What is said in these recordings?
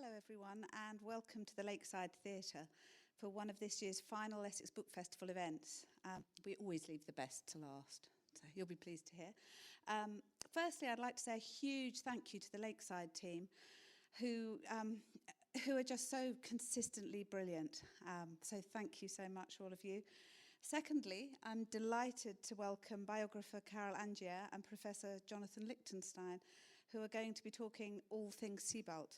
Hello everyone and welcome to the Lakeside Theatre for one of this year's final Essex Book Festival events. We always leave the best to last, so you'll be pleased to hear. Firstly, I'd like to say a huge thank you to the Lakeside team who are just so consistently brilliant. So thank you so much, all of you. Secondly, I'm delighted to welcome biographer Carole Angiers and Professor Jonathan Lichtenstein, who are going to be talking all things Sebald,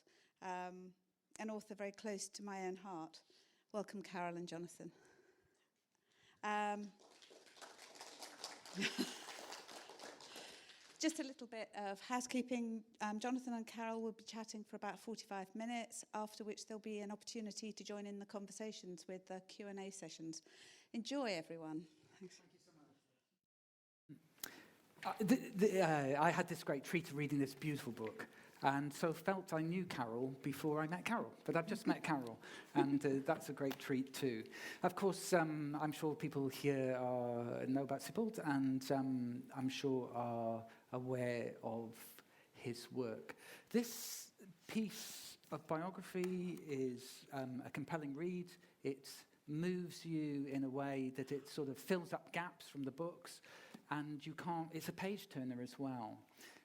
an author very close to my own heart. Welcome, Carole and Jonathan. Just a little bit of housekeeping. Jonathan and Carole will be chatting for about 45 minutes, after which there'll be an opportunity to join in the conversations with the Q&A sessions. Enjoy, everyone. Thanks. Thank you so much. I had this great treat of reading this beautiful book, and so felt I knew Carole before I met Carole, but I've just met Carole, and that's a great treat too. Of course, I'm sure people here know about Sebald, and I'm sure are aware of his work. This piece of biography is a compelling read. It moves you in a way that it sort of fills up gaps from the books, and it's a page turner as well.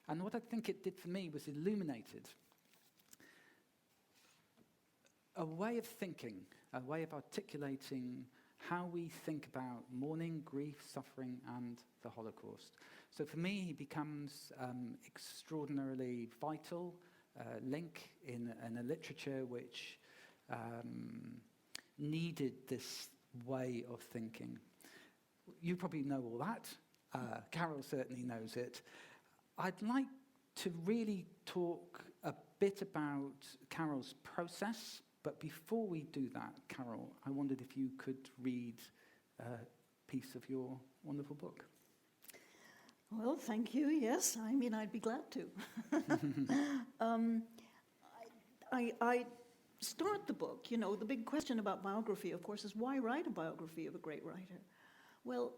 And what I think it did for me was illuminated a way of thinking, a way of articulating how we think about mourning, grief, suffering, and the Holocaust. So for me, he becomes extraordinarily vital link in a literature which needed this way of thinking. You probably know all that. Carole certainly knows it. I'd like to really talk a bit about Carole's process, but before we do that, Carole, I wondered if you could read a piece of your wonderful book. Well, thank you. Yes, I mean, I'd be glad to. I start the book, the big question about biography, of course, is why write a biography of a great writer? Well,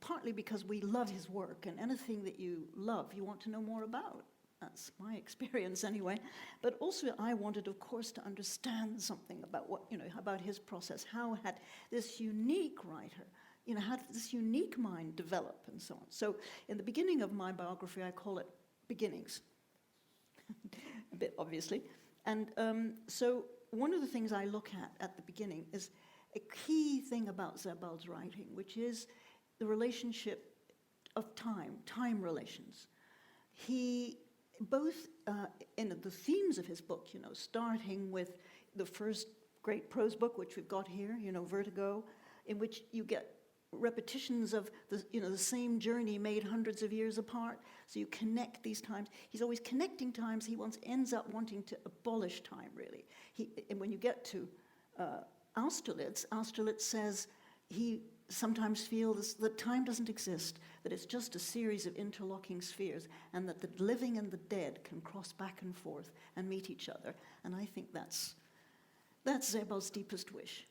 partly because we love his work, and anything that you love, you want to know more about. That's my experience anyway. But also I wanted, of course, to understand something about about his process. How had this unique writer, how did this unique mind develop and so on. So in the beginning of my biography, I call it Beginnings, a bit obviously. And so one of the things I look at the beginning is a key thing about Sebald's writing, which is the relationship of time relations. He, both in the themes of his book, starting with the first great prose book, which we've got here, Vertigo, in which you get repetitions of the same journey made hundreds of years apart. So you connect these times. He's always connecting times. He ends up wanting to abolish time, really. And when you get to Austerlitz says he sometimes feels that time doesn't exist, that it's just a series of interlocking spheres, and that the living and the dead can cross back and forth and meet each other. And I think that's Sebald's deepest wish.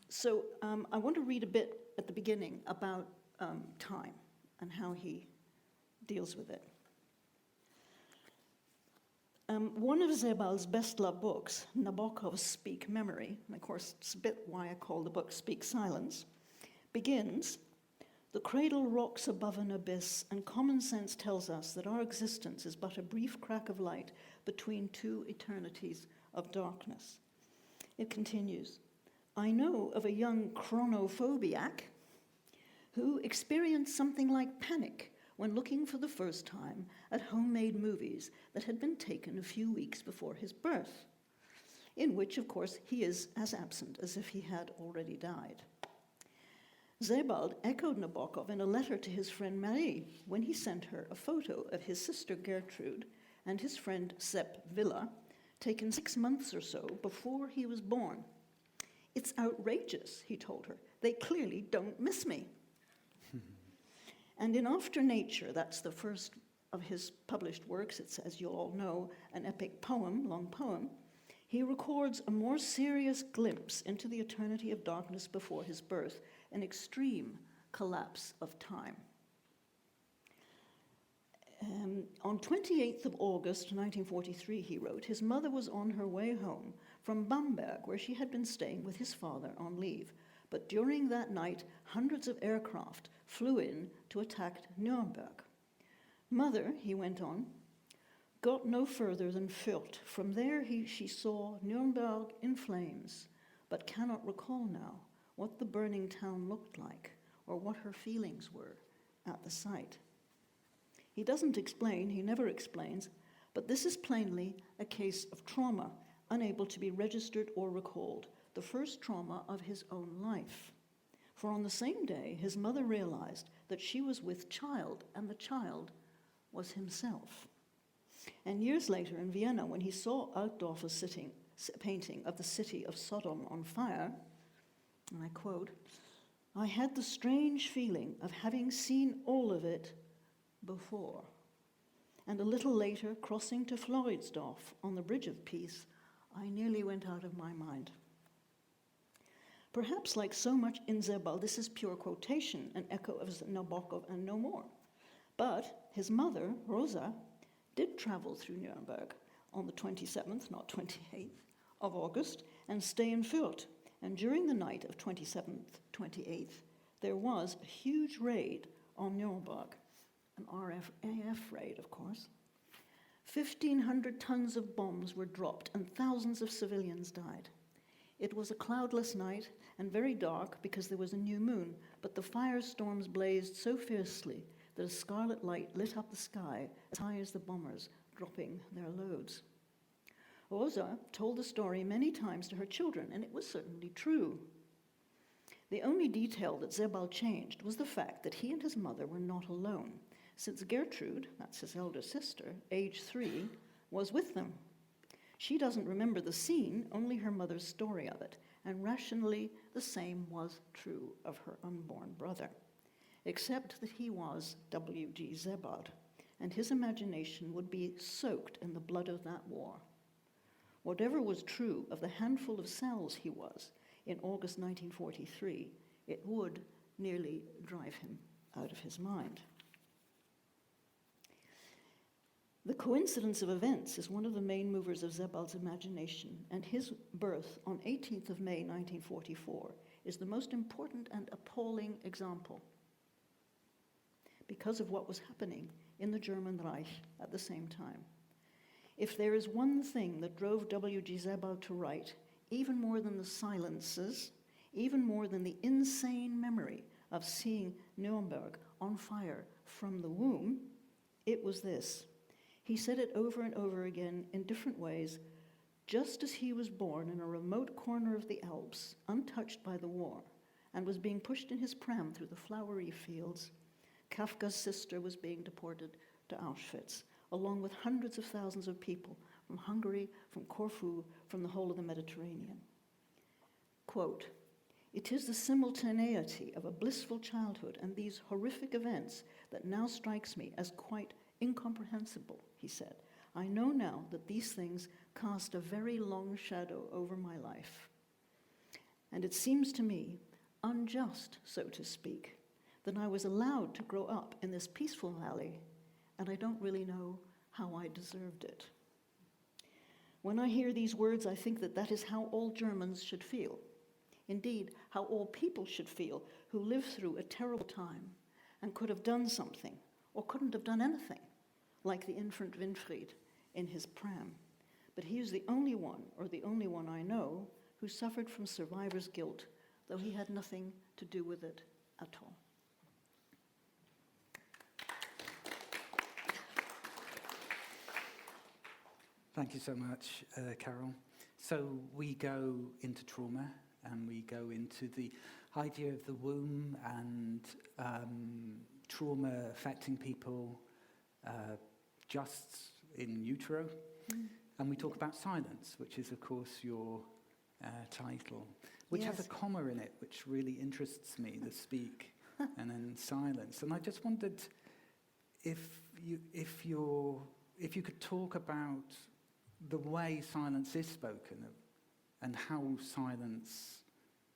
So I want to read a bit at the beginning about time and how he deals with it. One of Sebald's best-loved books, Nabokov's Speak Memory, and of course it's a bit why I call the book Speak Silence, begins, "The cradle rocks above an abyss, and common sense tells us that our existence is but a brief crack of light between two eternities of darkness." It continues, "I know of a young chronophobiac who experienced something like panic when looking for the first time at homemade movies that had been taken a few weeks before his birth, in which, of course, he is as absent as if he had already died. Sebald echoed Nabokov in a letter to his friend Marie when he sent her a photo of his sister Gertrude and his friend Sepp Villa, taken 6 months or so before he was born. It's outrageous, he told her. They clearly don't miss me. And in After Nature, that's the first of his published works, it's, as you'll all know, an epic poem, long poem, he records a more serious glimpse into the eternity of darkness before his birth, an extreme collapse of time. On 28th of August 1943, he wrote, his mother was on her way home from Bamberg, where she had been staying with his father on leave. But during that night, hundreds of aircraft flew in to attack Nuremberg. Mother, he went on, got no further than Fürth. From there she saw Nuremberg in flames, but cannot recall now what the burning town looked like or what her feelings were at the sight. He doesn't explain, he never explains, but this is plainly a case of trauma, unable to be registered or recalled, the first trauma of his own life. For on the same day, his mother realized that she was with child, and the child was himself. And years later in Vienna, when he saw Altdorfer's painting of the city of Sodom on fire, and I quote, I had the strange feeling of having seen all of it before. And a little later, crossing to Floridsdorf on the Bridge of Peace, I nearly went out of my mind. Perhaps like so much in Sebald, this is pure quotation, an echo of Nabokov and no more. But his mother, Rosa, did travel through Nuremberg on the 27th, not 28th, of August, and stay in Fürth. And during the night of 27th, 28th, there was a huge raid on Nuremberg, an RAF raid, of course. 1,500 tons of bombs were dropped and thousands of civilians died. It was a cloudless night and very dark because there was a new moon, but the firestorms blazed so fiercely that a scarlet light lit up the sky as high as the bombers dropping their loads. Rosa told the story many times to her children, and it was certainly true. The only detail that Sebald changed was the fact that he and his mother were not alone, since Gertrude, that's his elder sister, age 3, was with them. She doesn't remember the scene, only her mother's story of it, and rationally the same was true of her unborn brother, except that he was W.G. Sebald, and his imagination would be soaked in the blood of that war. Whatever was true of the handful of cells he was in August 1943, it would nearly drive him out of his mind. The coincidence of events is one of the main movers of Sebald's imagination, and his birth on 18th of May 1944 is the most important and appalling example because of what was happening in the German Reich at the same time. If there is one thing that drove W.G. Sebald to write, even more than the silences, even more than the insane memory of seeing Nuremberg on fire from the womb, it was this. He said it over and over again in different ways, just as he was born in a remote corner of the Alps, untouched by the war, and was being pushed in his pram through the flowery fields, Kafka's sister was being deported to Auschwitz, along with hundreds of thousands of people from Hungary, from Corfu, from the whole of the Mediterranean. Quote, it is the simultaneity of a blissful childhood and these horrific events that now strikes me as quite incomprehensible, he said. I know now that these things cast a very long shadow over my life. And it seems to me unjust, so to speak, that I was allowed to grow up in this peaceful valley, and I don't really know how I deserved it. When I hear these words, I think that that is how all Germans should feel. Indeed, how all people should feel who lived through a terrible time and could have done something, or couldn't have done anything, like the infant Winfried in his pram. But he is the only one, or the only one I know, who suffered from survivor's guilt, though he had nothing to do with it at all. Thank you so much, Carole. So we go into trauma, and we go into the idea of the womb and trauma affecting people just in utero. And we talk about silence, which is, of course, your title, which has a comma in it, which really interests me, the speak and then silence. And I just wondered if you could talk about the way silence is spoken and how silence,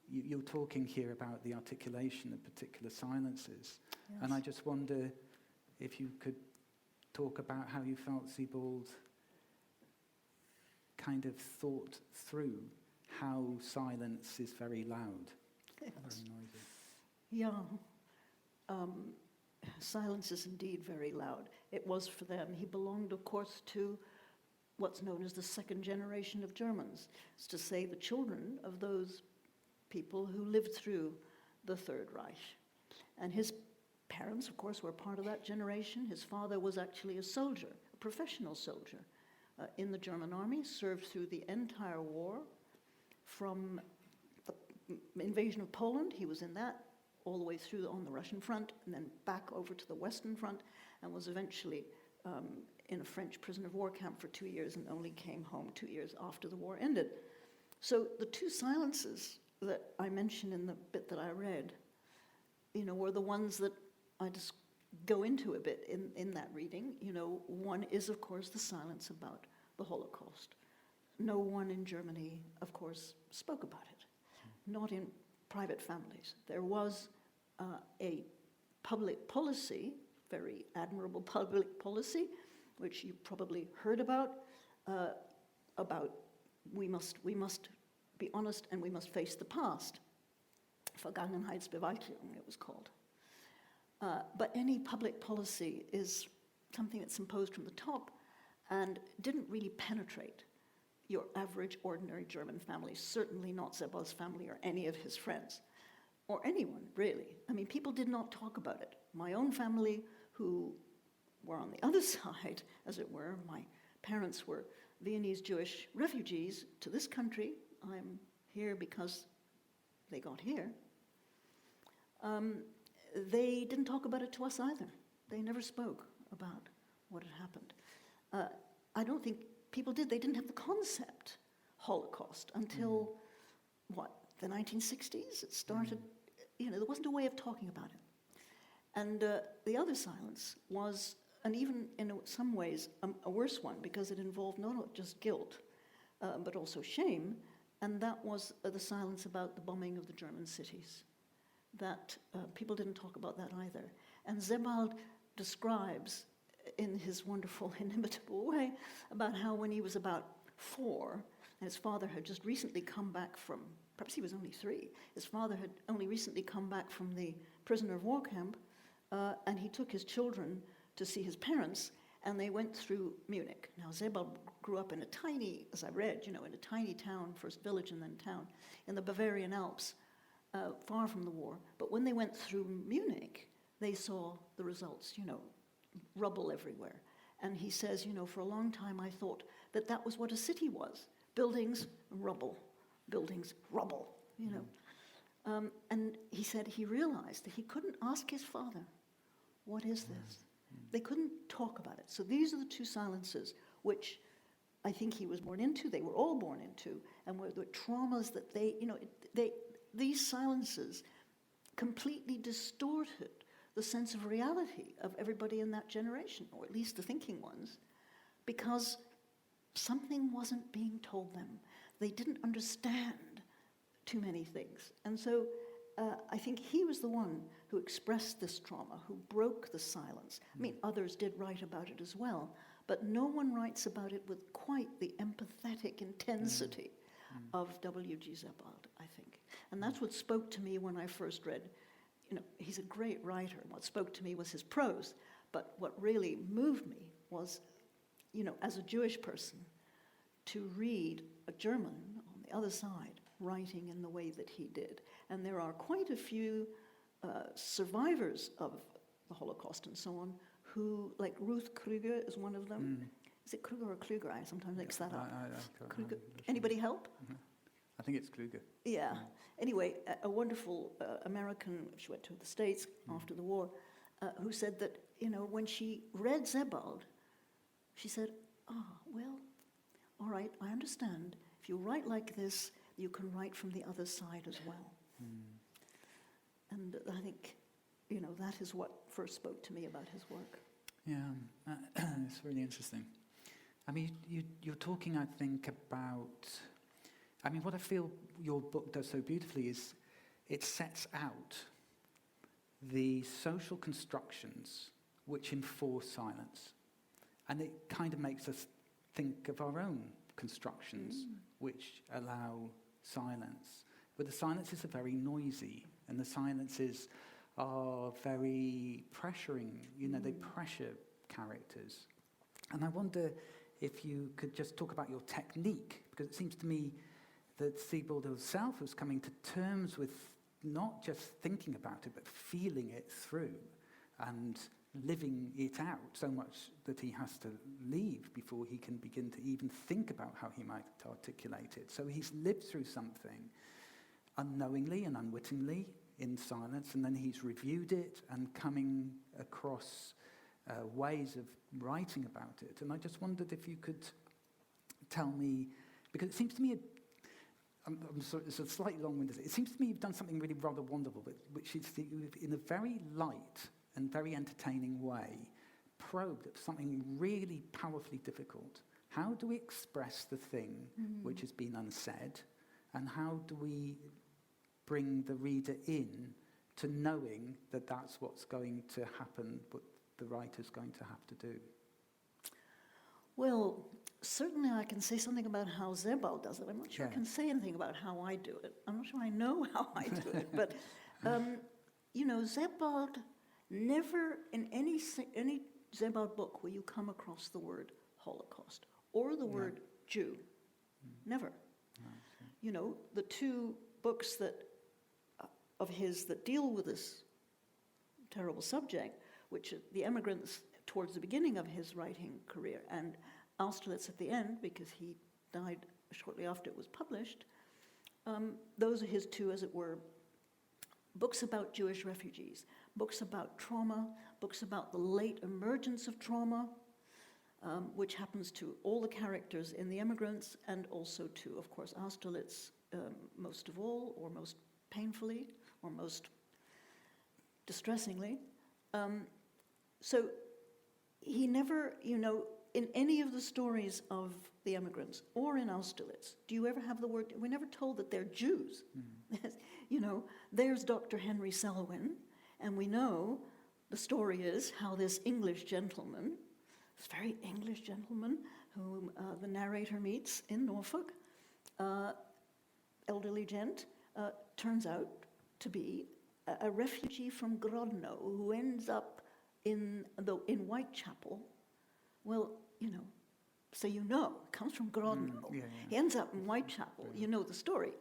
you're talking here about the articulation of particular silences. Yes. And I just wonder if you could talk about how you felt Sebald kind of thought through how silence is very loud, Yes. very noisy. Yeah. Silence is indeed very loud. It was for them. He belonged, of course, to what's known as the second generation of Germans. It's to say the children of those people who lived through the Third Reich. And his parents, of course, were part of that generation. His father was actually a soldier, a professional soldier in the German army, served through the entire war. From the invasion of Poland, he was in that, all the way through on the Russian front, and then back over to the Western front, and was eventually in a French prisoner of war camp for 2 years, and only came home 2 years after the war ended. So the two silences that I mentioned in the bit that I read, were the ones that I just go into a bit in that reading. One is, of course, the silence about the Holocaust. No one in Germany, of course, spoke about it, not in private families. There was a public policy, very admirable public policy, which you probably heard about we must be honest and we must face the past. Vergangenheitsbewältigung, it was called. But any public policy is something that's imposed from the top and didn't really penetrate your average, ordinary German family, certainly not Sebald's family or any of his friends, or anyone, really. I mean, people did not talk about it. My own family, who were on the other side, as it were, my parents were Viennese Jewish refugees to this country. I'm here because they got here. They didn't talk about it to us either. They never spoke about what had happened. I don't think people did. They didn't have the concept Holocaust until, the 1960s? It started, there wasn't a way of talking about it. And the other silence was, and even in some ways, a worse one, because it involved not just guilt, but also shame, and that was the silence about the bombing of the German cities. That people didn't talk about that either. And Sebald describes in his wonderful, inimitable way about how when he was about 4, and his father had just recently come back from, perhaps he was only 3, his father had only recently come back from the prisoner of war camp, and he took his children to see his parents, and they went through Munich. Now, Sebald grew up in a tiny, as I read, in a tiny town, first village and then town, in the Bavarian Alps, far from the war. But when they went through Munich, they saw the results, rubble everywhere. And he says, for a long time I thought that that was what a city was. Buildings, rubble. Buildings, rubble, and he said he realized that he couldn't ask his father, what is this? They couldn't talk about it. So these are the two silences which I think he was born into, they were all born into, and were the traumas that these silences completely distorted the sense of reality of everybody in that generation, or at least the thinking ones, because something wasn't being told them. They didn't understand too many things. And so I think he was the one who expressed this trauma, who broke the silence. I mean, others did write about it as well, but no one writes about it with quite the empathetic intensity of W.G. Sebald, I think. And that's what spoke to me when I first read. He's a great writer. What spoke to me was his prose, but what really moved me was, as a Jewish person, to read a German on the other side writing in the way that he did. And there are quite a few survivors of the Holocaust and so on who, like Ruth Krüger is one of them. Is it Krüger or Klüger? I sometimes mix that up. Krüger. Anybody help? I think it's Kluger. Yeah. Anyway, a wonderful American, she went to the States after the war, who said that, when she read Sebald, she said, well, all right, I understand. If you write like this, you can write from the other side as well. And I think, that is what first spoke to me about his work. Yeah, it's really interesting. I mean, you're talking, I think, about... I mean, what I feel your book does so beautifully is it sets out the social constructions which enforce silence. And it kind of makes us think of our own constructions which allow silence. But the silences are very noisy, and the silences are very pressuring. You know, they pressure characters. And I wonder if you could just talk about your technique, because it seems to me that Sebald herself was coming to terms with not just thinking about it, but feeling it through and living it out so much that he has to leave before he can begin to even think about how he might articulate it. So he's lived through something unknowingly and unwittingly in silence, and then he's reviewed it and coming across ways of writing about it. And I just wondered if you could tell me, because it seems to me, I'm sorry, it's a slightly long-winded, it seems to me you've done something really rather wonderful, which is that you've, in a very light and very entertaining way, probed at something really powerfully difficult. How do we express the thing which has been unsaid, and how do we bring the reader in to knowing that that's what's going to happen, what the writer's going to have to do? Well, certainly I can say something about how Sebald does it. I'm not sure I can say anything about how I do it. I'm not sure I know how I do it. But, you know, Sebald never, in any Sebald book will you come across the word Holocaust or the word Jew. Never. You know, the two books that of his that deal with this terrible subject, which are The Emigrants towards the beginning of his writing career and Austerlitz at the end, because he died shortly after it was published, those are his two, as it were, books about Jewish refugees, books about trauma, books about the late emergence of trauma, which happens to all the characters in The Emigrants, and also to, of course, Austerlitz, most of all, or most painfully, or most distressingly. So he never, you know, in any of the stories of the emigrants or in Austerlitz, do you ever have the word, we're never told that they're Jews. You know, there's Dr. Henry Selwyn, and we know the story is how this English gentleman, this very English gentleman whom the narrator meets in Norfolk, elderly gent, turns out to be a refugee from Grodno who ends up in Whitechapel. Well, you know, so you know, comes from Grodno. He ends up in Whitechapel. You know the story.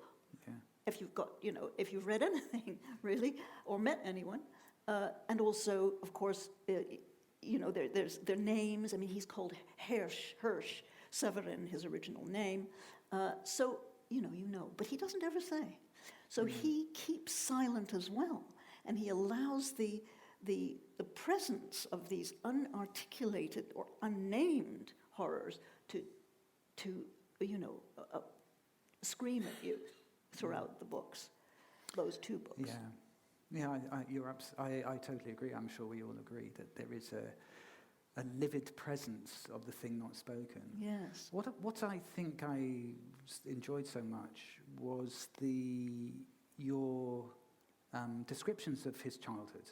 If you've got, you know, if you've read anything, really, or met anyone. And also, of course, you know, there's their names. I mean, he's called Hirsch, Severin, his original name. So, you know, but he doesn't ever say. So he keeps silent as well, and he allows the presence of these unarticulated or unnamed horrors to you know, scream at you throughout the books, those two books. I totally agree. I'm sure we all agree that there is a livid presence of the thing not spoken. Yes. What I think I enjoyed so much was your descriptions of his childhood.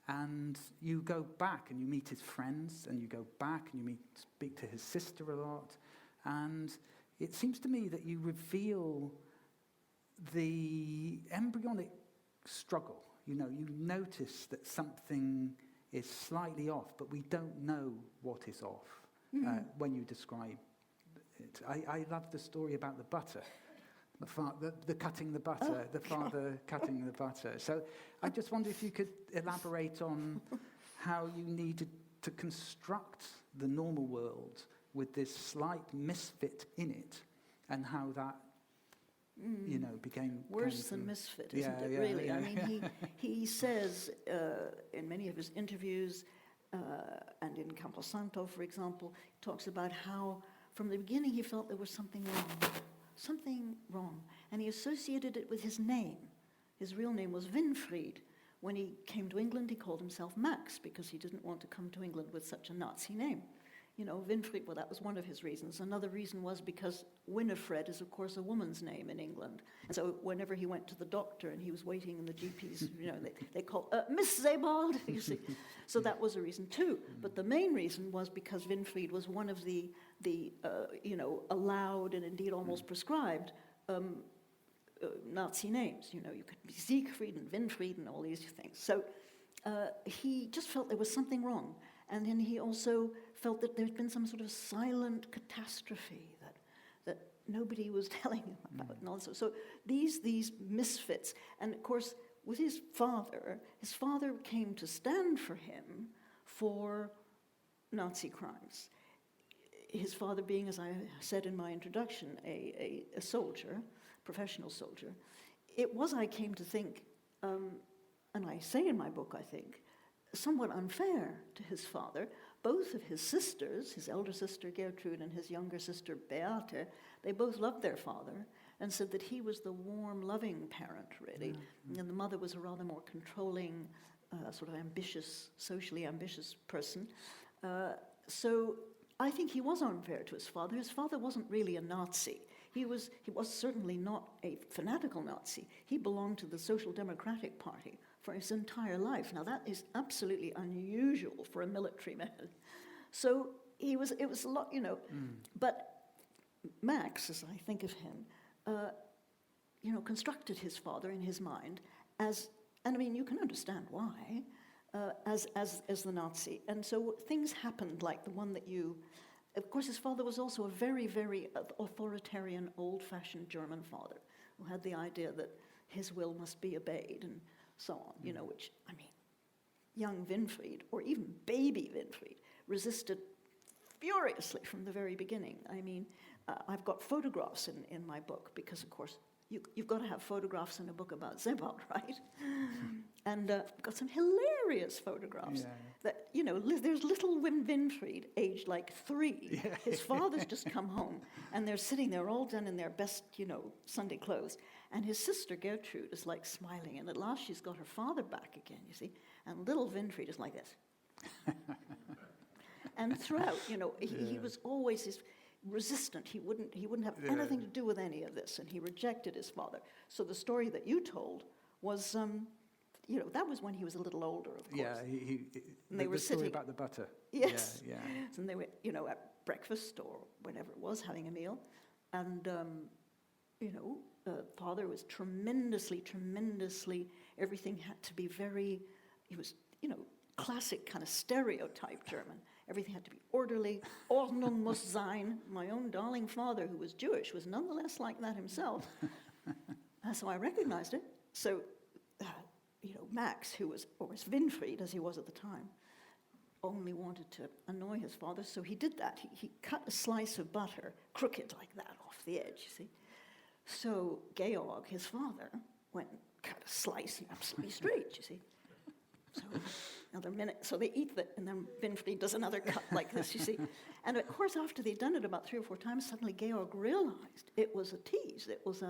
And you go back and you meet his friends, and you go back and you speak to his sister a lot. And it seems to me that you reveal the embryonic struggle. You know, you notice that something is slightly off, but we don't know what is off when you describe it. I love the story about the butter. The cutting the butter, the father cutting the butter. So I just wonder if you could elaborate on how you needed to construct the normal world with this slight misfit in it, and how that, you know, became worse than misfit, isn't it? Really, I mean, he says in many of his interviews, and in Camposanto, for example, he talks about how from the beginning he felt there was something wrong, and he associated it with his name. His real name was Winfried. When he came to England, he called himself Max because he didn't want to come to England with such a Nazi name. Winfried, well, that was one of his reasons. Another reason was because Winifred is, of course, a woman's name in England. And so whenever he went to the doctor and he was waiting in the GP's, they call, Miss Sebald, you see. So that was a reason too. But the main reason was because Winfried was one of the allowed and indeed almost prescribed Nazi names. You could be Siegfried and Winfried and all these things. So he just felt there was something wrong. And then he also felt that there'd been some sort of silent catastrophe that nobody was telling him about. And also, so these misfits. And of course, with his father came to stand for him for Nazi crimes. His father being, as I said in my introduction, a soldier, professional soldier. It was, I came to think, and I say in my book, I think, somewhat unfair to his father. Both of his sisters, his elder sister Gertrude and his younger sister Beate, they both loved their father and said that he was the warm, loving parent, really. Mm-hmm. And the mother was a rather more controlling, sort of ambitious, socially ambitious person. So I think he was unfair to his father. His father wasn't really a Nazi. He was certainly not a fanatical Nazi. He belonged to the Social Democratic Party for his entire life. Now that is absolutely unusual for a military man. So it was a lot, But Max, as I think of him, constructed his father in his mind as, and I mean, you can understand why, as the Nazi. And so things happened like the one that of course his father was also a very, very authoritarian, old-fashioned German father who had the idea that his will must be obeyed and so on, which, I mean, young Winfried, or even baby Winfried, resisted furiously from the very beginning. I mean, I've got photographs in my book, because, of course, you've got to have photographs in a book about Sebald, right? And I've got some hilarious photographs that, there's little Winfried, aged like 3. Yeah. His father's just come home, and they're sitting there all done in their best, Sunday clothes. And his sister Gertrude is like smiling, and at last she's got her father back again, you see. And little Winfried is like this. And throughout, he was always resistant. He wouldn't have anything to do with any of this, and he rejected his father. So the story that you told was, that was when he was a little older, of course. Yeah, and they were story sitting about the butter. Yes. Yeah. And they were, at breakfast or whenever it was, having a meal, and father was tremendously, everything had to be he was, classic kind of stereotype German. Everything had to be orderly. Ordnung muss sein. My own darling father, who was Jewish, was nonetheless like that himself. So I recognized it. So, Max, or was Winfried, as he was at the time, only wanted to annoy his father, so he did that. He cut a slice of butter, crooked like that, off the edge, you see. So Georg, his father, went and cut a slice absolutely straight, you see. So another minute, so they eat that, and then Winfried does another cut like this, you see. And of course, after they'd done it about 3 or 4 times, suddenly Georg realized it was a tease. It was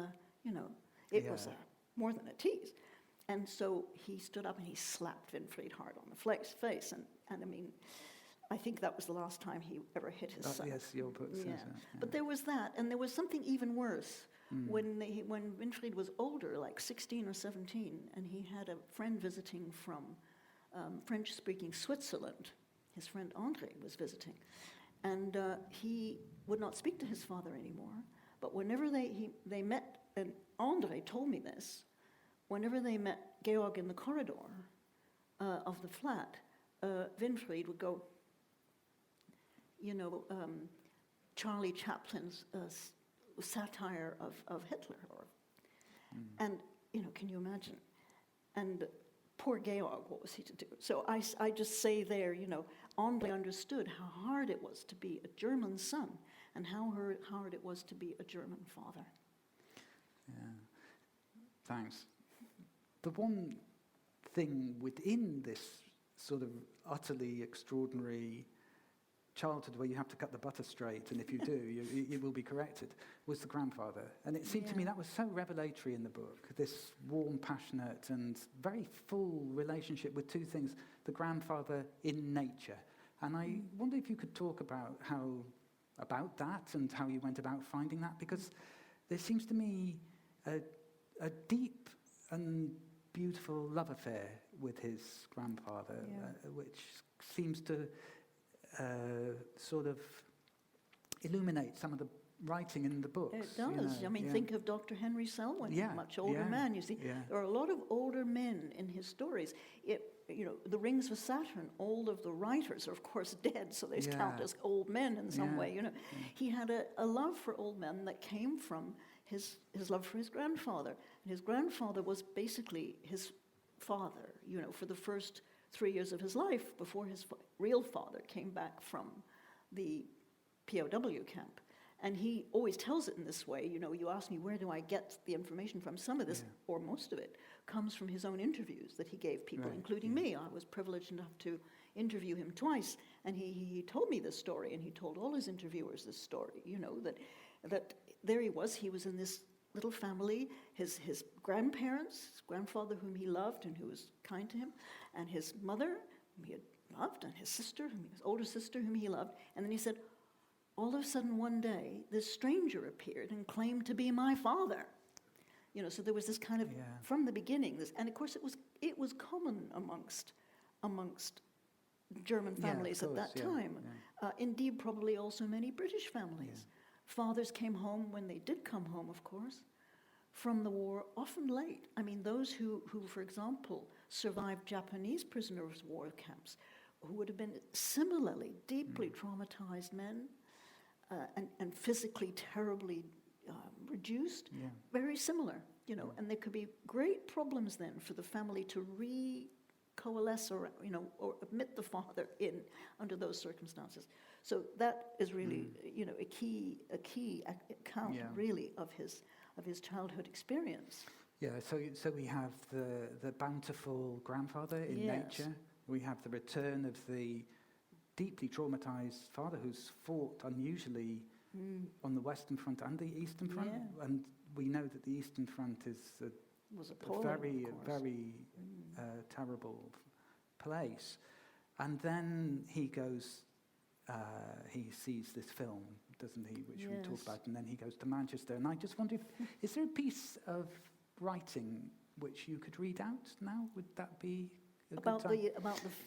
was more than a tease. And so he stood up and he slapped Winfried hard on the face. And I mean, I think that was the last time he ever hit his son. Yes, your book says that. Yeah. But there was that, and there was something even worse. When Winfried was older, like 16 or 17, and he had a friend visiting from French-speaking Switzerland. His friend Andre was visiting, and he would not speak to his father anymore. But whenever they met, and Andre told me this, whenever they met Georg in the corridor of the flat, Winfried would go, Charlie Chaplin's satire of Hitler, and can you imagine? And poor Georg, what was he to do? So I just say there, Andre understood how hard it was to be a German son, and how hard it was to be a German father. Yeah, thanks. The one thing within this sort of utterly extraordinary childhood where you have to cut the butter straight, and if you do, you will be corrected, was the grandfather. And it seemed to me that was so revelatory in the book, this warm, passionate, and very full relationship with 2 things, the grandfather in nature, And I wonder if you could talk about that and how you went about finding that, because there seems to me a deep and beautiful love affair with his grandfather, which seems to sort of illuminate some of the writing in the books. It does. Think of Dr. Henry Selwyn, a much older man. You see, there are a lot of older men in his stories. The Rings of Saturn, all of the writers are, of course, dead, so they count as old men in some way. He had a love for old men that came from his love for his grandfather. And his grandfather was basically his father, for the first 3 years of his life before his real father came back from the POW camp. And he always tells it in this way, you ask me, where do I get the information from? Some of this, or most of it, comes from his own interviews that he gave people, including me. I was privileged enough to interview him twice, and he told me this story, and he told all his interviewers this story, that there he was in this little family, his grandparents, his grandfather whom he loved and who was kind to him, and his mother whom he had loved, and his older sister whom he loved, and then he said, all of a sudden one day, this stranger appeared and claimed to be my father. So there was this kind of, from the beginning, and of course it was common amongst German families at that time. Indeed, probably also many British families. Fathers came home, when they did come home, of course, from the war, often late. Those who, for example, survived Japanese prisoner of war camps, who would have been similarly deeply traumatized men, and physically terribly reduced, very similar, and there could be great problems then for the family to coalesce or admit the father in under those circumstances. So that is really, a key account really of his childhood experience. Yeah, so we have the bountiful grandfather in nature. We have the return of the deeply traumatized father who's fought unusually on the Western Front and the Eastern Front. And we know that the Eastern Front was a very terrible place. And then he goes, he sees this film, doesn't he, which we talked about, and then he goes to Manchester. And I just wonder, is there a piece of writing which you could read out now? Would that be a good time?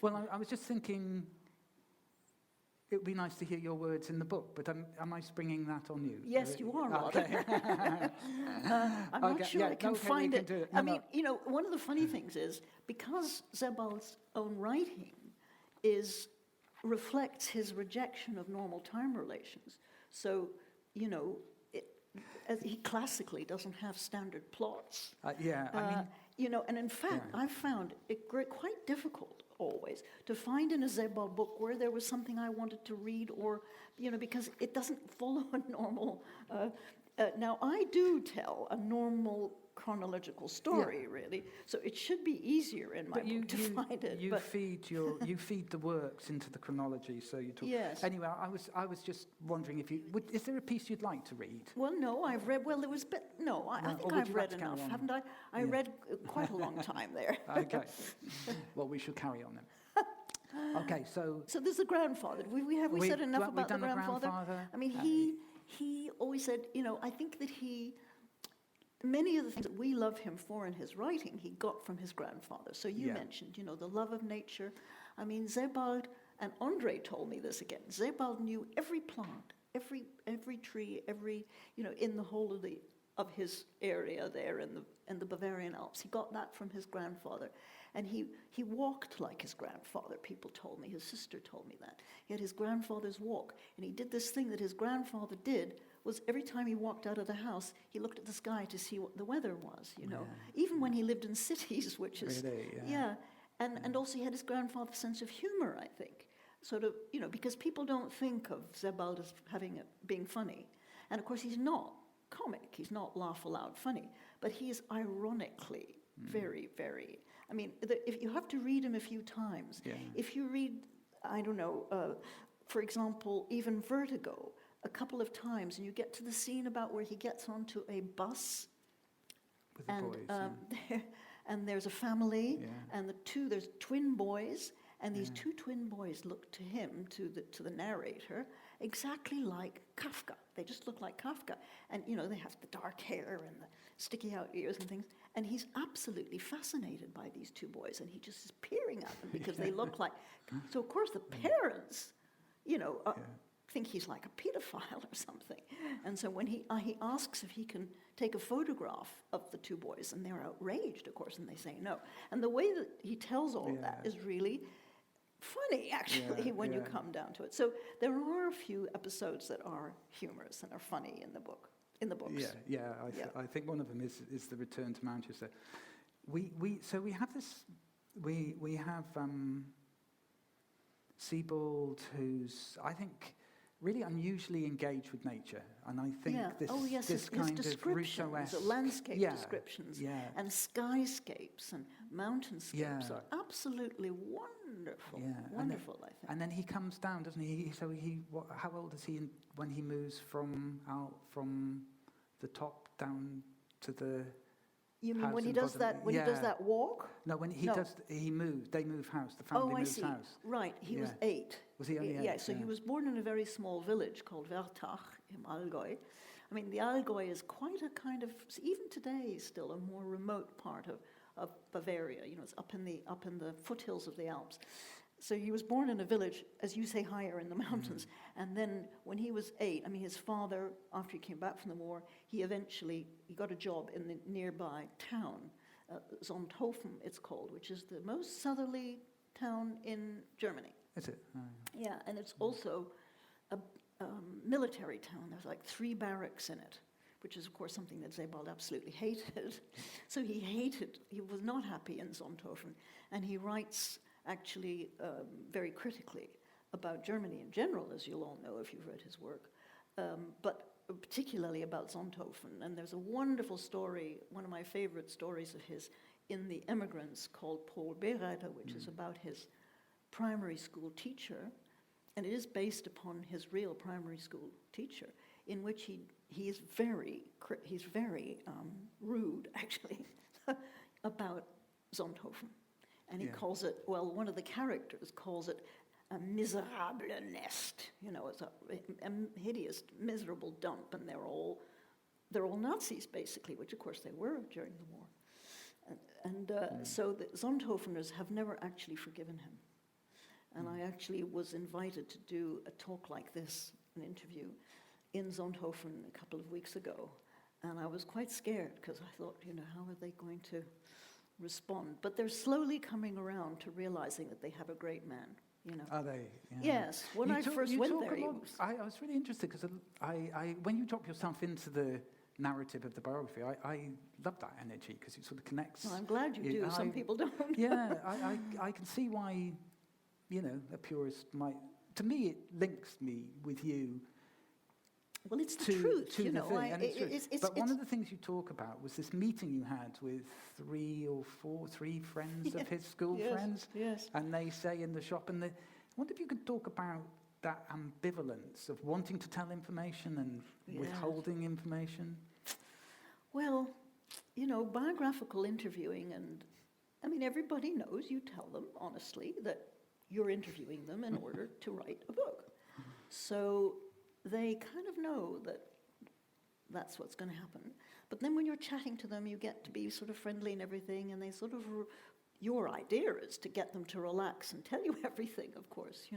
Well, I was just thinking, it would be nice to hear your words in the book, but am I springing that on you? Yes, you are, Rod. Okay. I'm not sure I can find it. One of the funny things is, because Sebald's own writing reflects his rejection of normal time relations, so, he classically doesn't have standard plots. And in fact, I've found it quite difficult always to find in a Sebald book where there was something I wanted to read, or because it doesn't follow a normal. Now I do tell a normal chronological story, really, so it should be easier in my book to find it. You feed the works into the chronology, so you talk. Yes. Anyway, I was just wondering if is there a piece you'd like to read? Well, no, I've read. Well, there was, but no, I think I've read enough, haven't I? I read quite a long time there. Okay. Well, we should carry on then. Okay, so there's the grandfather. Have we said enough about the grandfather? He always said, I think that many of the things that we love him for in his writing, he got from his grandfather. So you mentioned, the love of nature. Sebald, and Andre told me this again, Sebald knew every plant, every tree, in the whole of his area there in the Bavarian Alps. He got that from his grandfather. And he walked like his grandfather, people told me. His sister told me that. He had his grandfather's walk. And he did this thing that his grandfather did, was every time he walked out of the house, he looked at the sky to see what the weather was, Even when he lived in cities, which is... Really, And also he had his grandfather's sense of humor, I think. Sort of, because people don't think of Sebald as being funny. And of course he's not comic. He's not laugh aloud funny. But he is ironically very, very... if you have to read him a few times. If you read, for example, even Vertigo, a couple of times, and you get to the scene about where he gets onto a bus, with the boys, and there's a family, and there's twin boys, And these two twin boys look to him, to the narrator, exactly like Kafka. They just look like Kafka. And, they have the dark hair and the sticky out ears and things. And he's absolutely fascinated by these two boys. And he just is peering at them because they look like... So, of course, the parents, think he's like a pedophile or something. And so when he asks if he can take a photograph of the two boys, and they're outraged, of course, and they say no. And the way that he tells all that is really funny, actually, when you come down to it. So there are a few episodes that are humorous and are funny in the books. I think one of them is the return to Manchester. We have Sebald, who's, I think, really unusually engaged with nature, and I think this kind of Rousseau-esque landscape descriptions and skyscapes and mountainscapes are absolutely wonderful. Wonderful, I think. And then he comes down, doesn't he? So how old is he when he moves from the top down to the? You mean when he does that? When he does that walk? No, when he does, he moved. They move house. The family moves house. Oh, I see. Right. He was 8. Was he only 8? Yeah. So he was born in a very small village called Wertach in Allgäu. I mean, the Allgäu is quite a kind of, even today, still a more remote part of Bavaria. It's up in the foothills of the Alps. So he was born in a village, as you say, higher in the mountains. And then when he was 8, his father, after he came back from the war, he got a job in the nearby town, Sonthofen it's called, which is the most southerly town in Germany. Is it? Oh. Yeah, and it's also a military town. There's like 3 barracks in it, which is, of course, something that Sebald absolutely hated. So he was not happy in Sonthofen, and he writes actually very critically about Germany in general, as you'll all know if you've read his work, but particularly about Sonthofen. And there's a wonderful story, one of my favorite stories of his, in The Emigrants, called Paul Bereiter, which is about his primary school teacher, and it is based upon his real primary school teacher, in which he is very rude, actually, about Sonthofen. And he calls it, one of the characters calls it a miserable nest. It's a hideous, miserable dump, and they're all Nazis, basically, which, of course, they were during the war. So the Sonthofeners have never actually forgiven him. And I actually was invited to do a talk like this, an interview, in Sonthofen a couple of weeks ago. And I was quite scared, because I thought, how are they going to respond? But they're slowly coming around to realizing that they have a great man. Are they? Yeah. Yes. When I first went there, I was really interested because when you drop yourself into the narrative of the biography, I love that energy because it sort of connects. Well, I'm glad you do. Some people don't. Yeah, I can see why, a purist might. To me, it links me with you. Well, it's the truth, But one of the things you talk about was this meeting you had with 3 friends of his school friends. Yes. And they say in the shop, I wonder if you could talk about that ambivalence of wanting to tell information and withholding information. Well, biographical interviewing, and everybody knows, you tell them honestly that you're interviewing them in order to write a book. So they kind of know that that's what's going to happen. But then when you're chatting to them, you get to be sort of friendly and everything, and they sort of, your idea is to get them to relax and tell you everything, of course,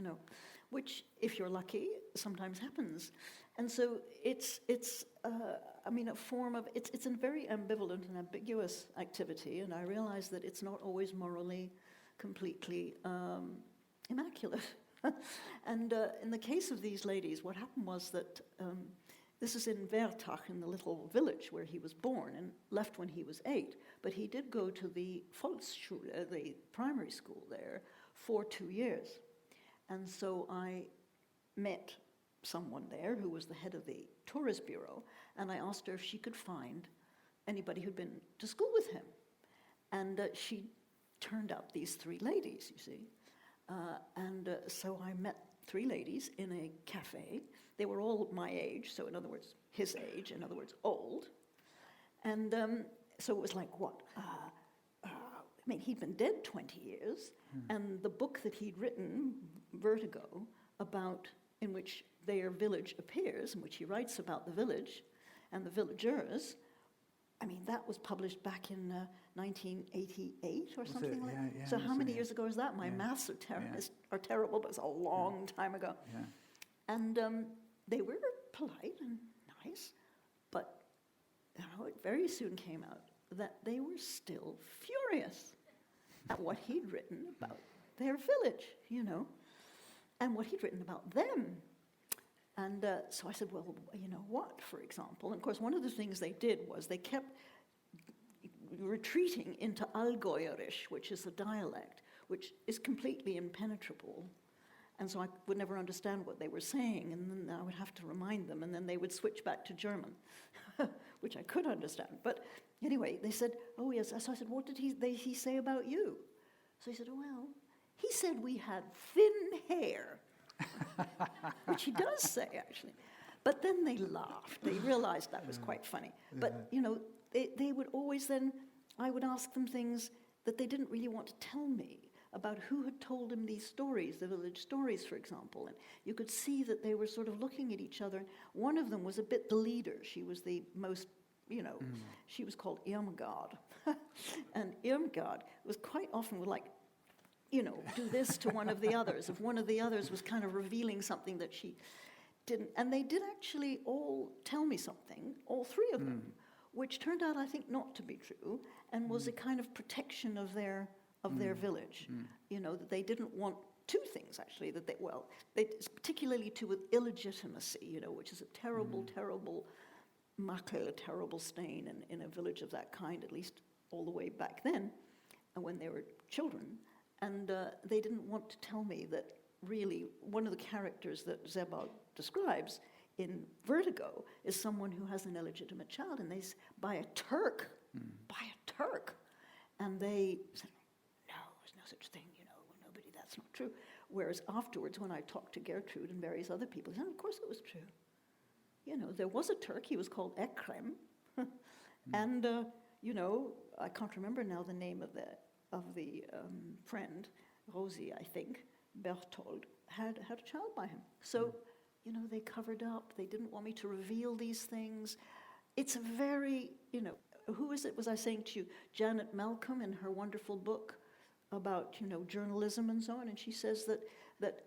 which, if you're lucky, sometimes happens. And so it's a form of, it's a very ambivalent and ambiguous activity, and I realize that it's not always morally completely immaculate. And in the case of these ladies, what happened was that this is in Wertach, in the little village where he was born and left when he was 8. But he did go to the Volksschule, the primary school there, for 2 years. And so I met someone there who was the head of the tourist bureau, and I asked her if she could find anybody who'd been to school with him. And she turned up these 3 ladies, you see. So I met 3 ladies in a cafe. They were all my age, so in other words, his age, in other words, old. And so it was like, I mean, he'd been dead 20 years, and the book that he'd written, Vertigo, in which their village appears, in which he writes about the village and the villagers, I mean, that was published back in 1988 or something like that. Yeah, So how many yeah. years ago is that? My maths are terrible, but it's a long time ago. Yeah. And they were polite and nice, but it very soon came out that they were still furious at what he'd written about their village, and what he'd written about them. And so I said, well, you know what, for example? And of course, one of the things they did was they kept retreating into Allgäuerisch, which is a dialect, which is completely impenetrable. And so I would never understand what they were saying, and then I would have to remind them, and then they would switch back to German, which I could understand. But anyway, they said, oh yes. So I said, what did he say about you? So he said, well, he said we had thin hair, which he does say, actually. But then they laughed. They realized that was quite funny. But, they would always then, I would ask them things that they didn't really want to tell me about who had told him these stories, the village stories, for example. And you could see that they were sort of looking at each other. One of them was a bit the leader. She was the most, she was called Irmgard. And Irmgard was quite often like, do this to one of the others. If one of the others was kind of revealing something that she didn't. And they did actually all tell me something, all three of them, which turned out, I think, not to be true, and was a kind of protection of their village. That they didn't want two things, actually, that it's particularly to with illegitimacy, which is a terrible, terrible makel, a terrible stain in a village of that kind, at least all the way back then, when they were children. And they didn't want to tell me that really one of the characters that Sebald describes in Vertigo is someone who has an illegitimate child, and by a Turk. And they said, no, there's no such thing, nobody, that's not true. Whereas afterwards, when I talked to Gertrude and various other people, they said, of course it was true. There was a Turk, he was called Ekrem, and, I can't remember now the name of the friend, Rosie, I think, Berthold, had a child by him. So, they covered up. They didn't want me to reveal these things. It's a very, who is it, was I saying to you? Janet Malcolm in her wonderful book about, journalism and so on. And she says that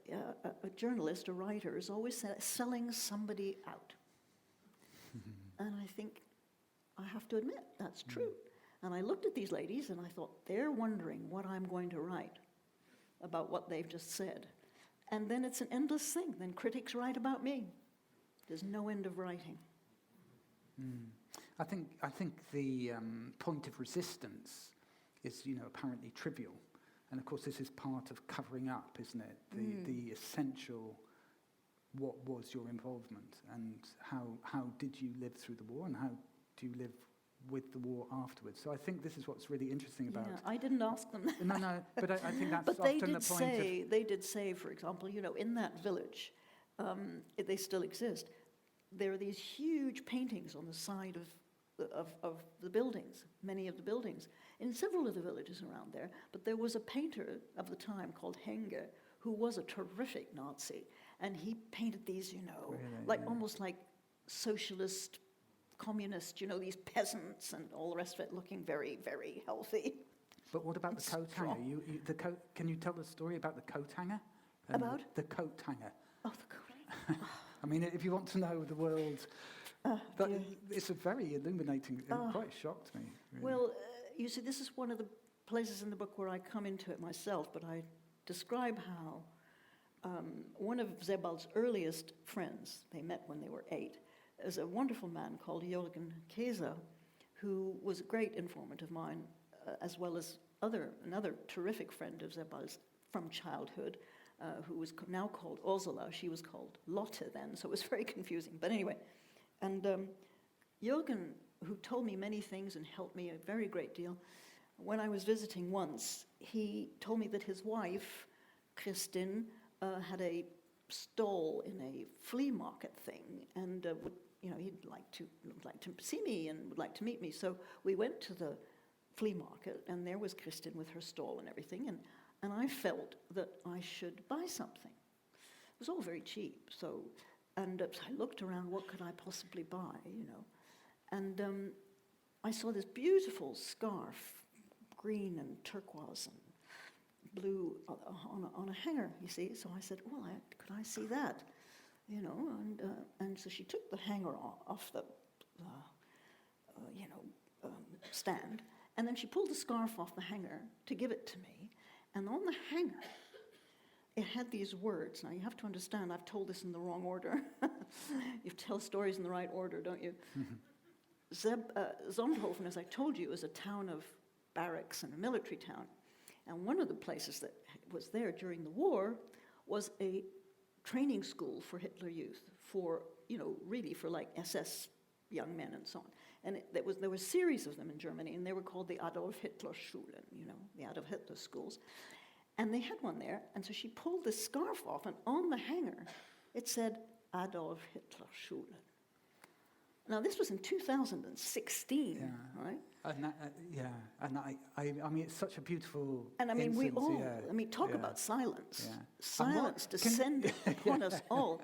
a journalist, a writer, is always selling somebody out. And I think, I have to admit, that's true. And I looked at these ladies and I thought, they're wondering what I'm going to write about what they've just said. And then it's an endless thing. Then critics write about me. There's no end of writing. I think the point of resistance is, apparently trivial. And of course, this is part of covering up, isn't it? The essential, what was your involvement, and how did you live through the war, and how do you live with the war afterwards? So I think this is what's really interesting about. Yeah, I didn't ask them that. No, but I think that's but often the point they did say, for example, in that village, they still exist. There are these huge paintings on the side of the buildings, many of the buildings, in several of the villages around there. But there was a painter of the time called Angier, who was a terrific Nazi, and he painted these, almost like socialist, communist, these peasants and all the rest of it looking very, very healthy. But what about the coat hanger? Can you tell the story about the coat hanger? About? The coat hanger. Oh, the coat hanger. I mean, if you want to know the world, it's a very illuminating, it quite shocked me. Really. Well, you see, this is one of the places in the book where I come into it myself, but I describe how one of Sebald's earliest friends, they met when they were 8, is a wonderful man called Jürgen Kaiser, who was a great informant of mine, as well as another terrific friend of Sebald's from childhood, who was now called Ursula. She was called Lotte then, so it was very confusing. But anyway, and Jürgen, who told me many things and helped me a very great deal, when I was visiting once, he told me that his wife, Christine, had a stall in a flea market thing, and he'd like to see me and would like to meet me. So we went to the flea market, and there was Kristin with her stall and everything, and I felt that I should buy something. It was all very cheap, so I looked around, what could I possibly buy, and I saw this beautiful scarf, green and turquoise and blue on a hanger, you see. So I said, well, could I see that? And so she took the hanger off the stand, and then she pulled the scarf off the hanger to give it to me. And on the hanger, it had these words. Now, you have to understand, I've told this in the wrong order. You tell stories in the right order, don't you? Zondhoven, as I told you, is a town of barracks and a military town. And one of the places that was there during the war was a training school for Hitler Youth, for, really for like SS young men and so on. And there were a series of them in Germany, and they were called the Adolf Hitler Schulen, the Adolf Hitler schools. And they had one there, and so she pulled the scarf off, and on the hanger, it said Adolf Hitler Schulen. Now, this was in 2016, right? And I mean, it's such a beautiful And I mean, instance, talk about silence. Yeah. Silence descended upon us all.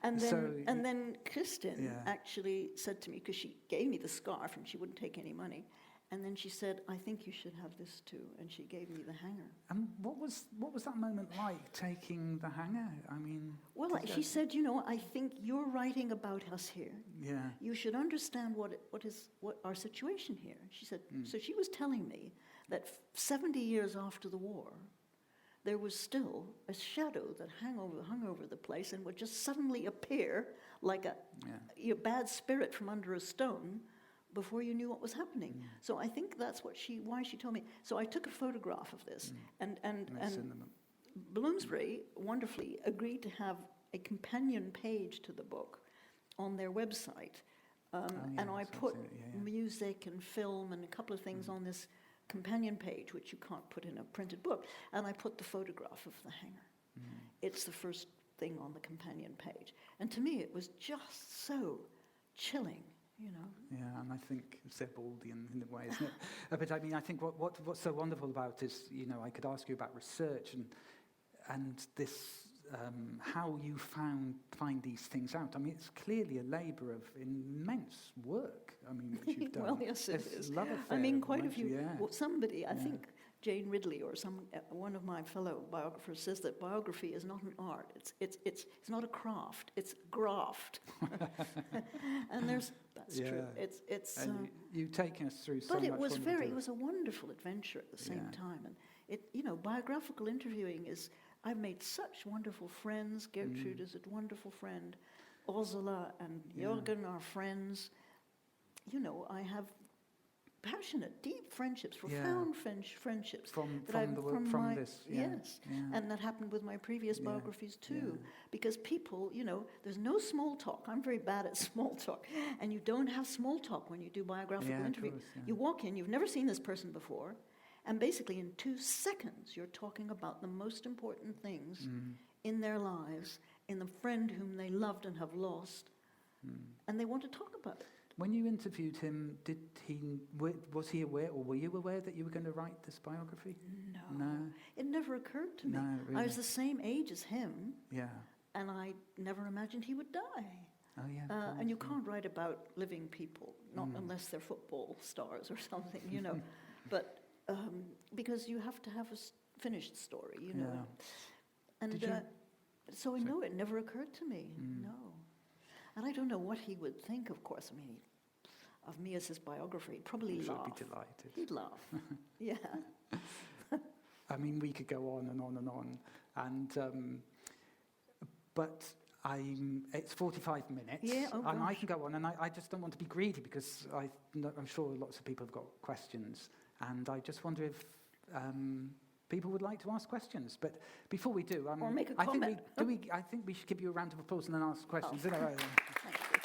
And then Kristin actually said to me, because she gave me the scarf and she wouldn't take any money, and then she said, I think you should have this too, and she gave me the hanger. And what was that moment like, taking the hanger? I mean... Well, she said, I think you're writing about us here. Yeah. You should understand what our situation here. She said, so she was telling me that 70 years after the war, there was still a shadow that hung over the place and would just suddenly appear like a bad spirit from under a stone before you knew what was happening. So I think that's why she told me. So I took a photograph of this, and Bloomsbury wonderfully agreed to have a companion page to the book on their website. And I put music and film and a couple of things on this companion page, which you can't put in a printed book. And I put the photograph of the hanger. It's the first thing on the companion page. And to me, it was just so chilling. Yeah, and I think Sebaldian in a way, isn't it? But I mean, I think what's so wonderful about is, I could ask you about research and this, how you find these things out. I mean, it's clearly a labour of immense work. I mean, which you've done. Well, yes, it is. Love affair, I mean, quite a few. Yeah. Well, somebody, I think Jane Ridley or one of my fellow biographers says that biography is not an art. It's not a craft. It's graft. And that's true. It's. And you've taken us through so much. But it was a wonderful adventure at the same time, and biographical interviewing is. I've made such wonderful friends. Gertrude is a wonderful friend. Ursula and Jürgen are friends. I have passionate, deep friendships, profound friendships. From this. Yeah. Yes, and that happened with my previous biographies too. Because people, there's no small talk. I'm very bad at small talk. And you don't have small talk when you do biographical interview. Course, You walk in, you've never seen this person before. And basically, in 2 seconds, you're talking about the most important things in their lives, in the friend whom they loved and have lost, and they want to talk about it. When you interviewed him, was he aware, or were you aware that you were going to write this biography? No. It never occurred to me. No, really. I was the same age as him, Yeah. and I never imagined he would die. Oh, yeah. And you can't write about living people, not unless they're football stars or something, But because you have to have a finished story, And so it never occurred to me, no. And I don't know what he would think, of course. I mean, of me as his biographer, he'd probably laugh. He'd be delighted. He'd laugh, yeah. I mean, we could go on and on and on. And, but it's 45 minutes. Yeah, and I can go on, and I just don't want to be greedy because I'm sure lots of people have got questions. And I just wonder if people would like to ask questions. But before we do, or make a comment. I think we should give you a round of applause and then ask questions. Oh. Thank you.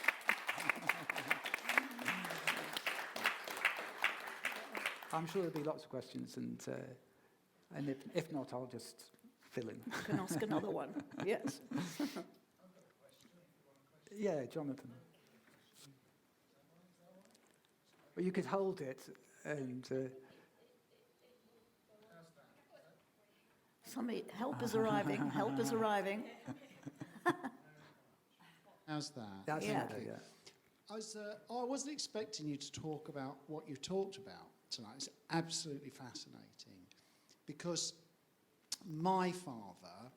I'm sure there'll be lots of questions, and if not, I'll just fill in. You can ask another one. Yes. Yeah, Jonathan. Or you could hold it and. Somebody, help is arriving, help is arriving. How's that? That's Yeah. better, yeah. I wasn't expecting you to talk about what you talked about tonight. It's absolutely fascinating because my father,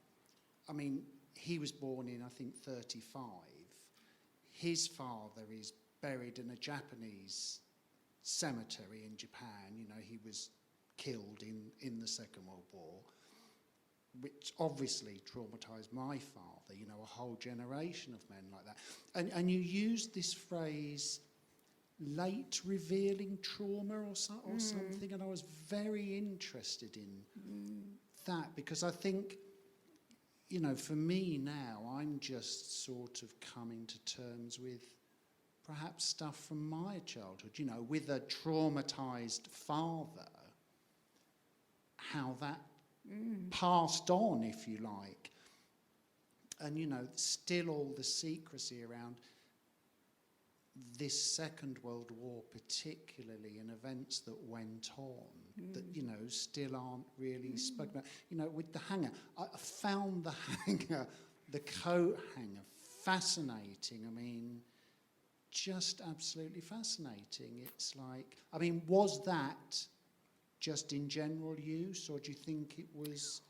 I mean, he was born in, I think, 35. His father is buried in a Japanese cemetery in Japan. You know, he was killed in the Second World War, which obviously traumatised my father, you know, a whole generation of men like that. And you used this phrase, late revealing trauma or something, and I was very interested in that because I think, you know, for me now, I'm just sort of coming to terms with perhaps stuff from my childhood, you know, with a traumatised father, how that passed on, if you like. And, you know, still all the secrecy around this Second World War particularly, and events that went on that, you know, still aren't really spoken about. You know, with the hanger, I found the hanger, the coat hanger, fascinating. I mean, just absolutely fascinating. It's like, I mean, was that just in general use, or do you think it was?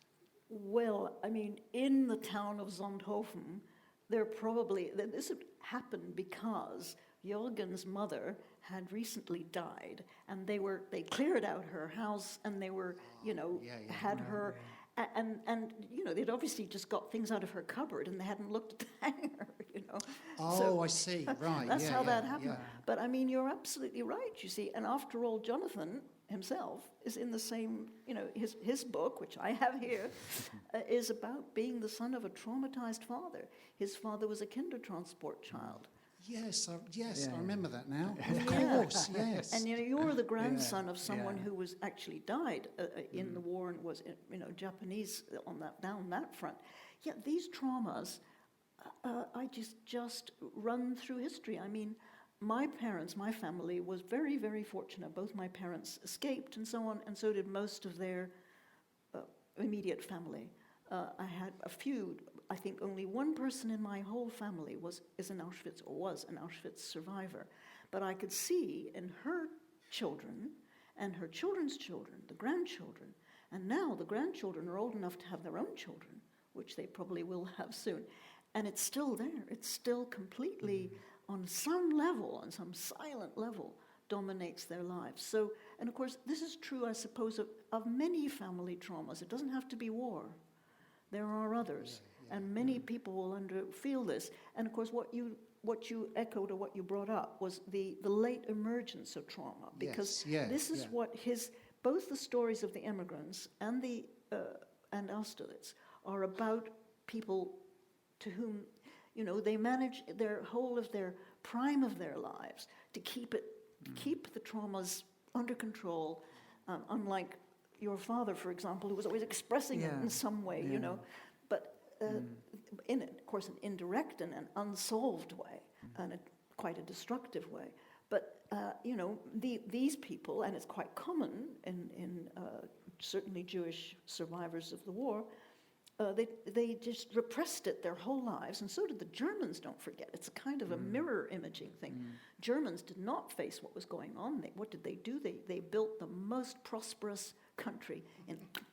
Well, I mean, in the town of Zondhofen, this had happened because Jürgen's mother had recently died, and they cleared out her house, and they were, you know, had her, and you know, they'd obviously just got things out of her cupboard, and they hadn't looked at the hanger, you know. Oh, So I see. Right. that's how that happened. Yeah. But I mean, you're absolutely right. You see, and after all, Jonathan himself is in the same, you know, his book, which I have here, is about being the son of a traumatized father. His father was a Kindertransport child. Yes, I remember that now. Yeah. Of course, yes. And you know, you're the grandson of someone yeah. who was actually died in the war and was, you know, Japanese down that front. Yeah, these traumas, I just run through history. I mean, my parents, my family was very, very fortunate. Both my parents escaped and so on, and so did most of their immediate family. I had a few, I think only one person in my whole family was an Auschwitz survivor. But I could see in her children and her children's children, the grandchildren, and now the grandchildren are old enough to have their own children, which they probably will have soon. And it's still there. It's still completely, on some level, on some silent level, dominates their lives. So, and of course, this is true, I suppose, of many family traumas. It doesn't have to be war. There are others, and many people will feel this. And of course, what you echoed or what you brought up was the late emergence of trauma, because this is what both the stories of the immigrants and and Austerlitz are about people to whom, you know, they manage their whole of their prime of their lives to keep the traumas under control, unlike your father, for example, who was always expressing it in some way, you know, but in, of course, an indirect and an unsolved way, and quite a destructive way. But, you know, these people, and it's quite common in certainly Jewish survivors of the war, they just repressed it their whole lives, and so did the Germans, don't forget. It's a kind of a mirror imaging thing. Germans did not face what was going on. What did they do? They built the most prosperous country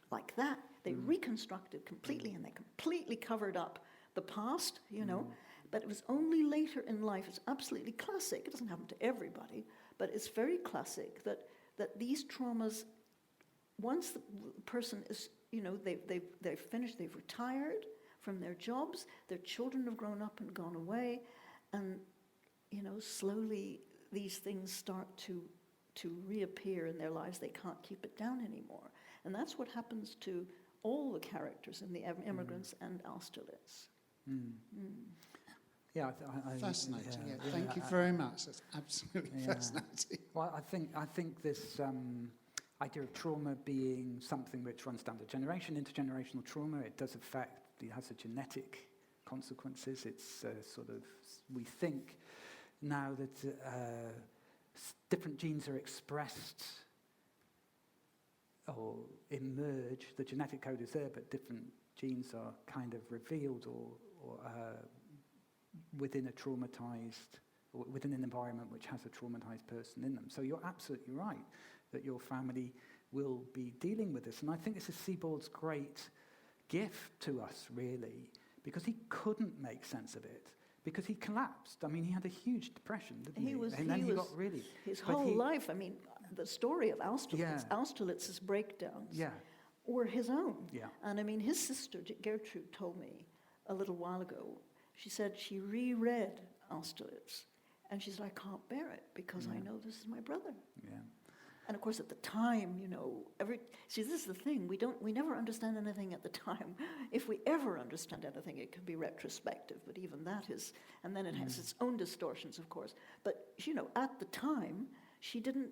like that. They reconstructed completely, and they completely covered up the past, you know. But it was only later in life, it's absolutely classic, it doesn't happen to everybody, but it's very classic that these traumas, once the person is, you know, they've finished, they've retired from their jobs, their children have grown up and gone away, and, you know, slowly these things start to reappear in their lives. They can't keep it down anymore. And that's what happens to all the characters in the immigrants and Austerlitz. Yeah, Fascinating. Thank you very much. That's absolutely fascinating. Well, I think this idea of trauma being something which runs down the generation, intergenerational trauma, it has a genetic consequences. It's sort of, we think now that different genes are expressed or emerge. The genetic code is there, but different genes are kind of revealed or within a traumatized, or within an environment which has a traumatized person in them. So you're absolutely right that your family will be dealing with this. And I think this is Sebald's great gift to us, really, because he couldn't make sense of it, because he collapsed. I mean, he had a huge depression, didn't he? He got really... His whole life, I mean, the story of Austerlitz's breakdowns were his own. Yeah. And I mean, his sister, Gertrude, told me a little while ago, she said she reread Austerlitz, and she said, I can't bear it, because I know this is my brother. Yeah. And of course, at the time, you know, this is the thing, we never understand anything at the time. If we ever understand anything, it can be retrospective, but even that is, and then it has its own distortions, of course. But, you know, at the time, she didn't,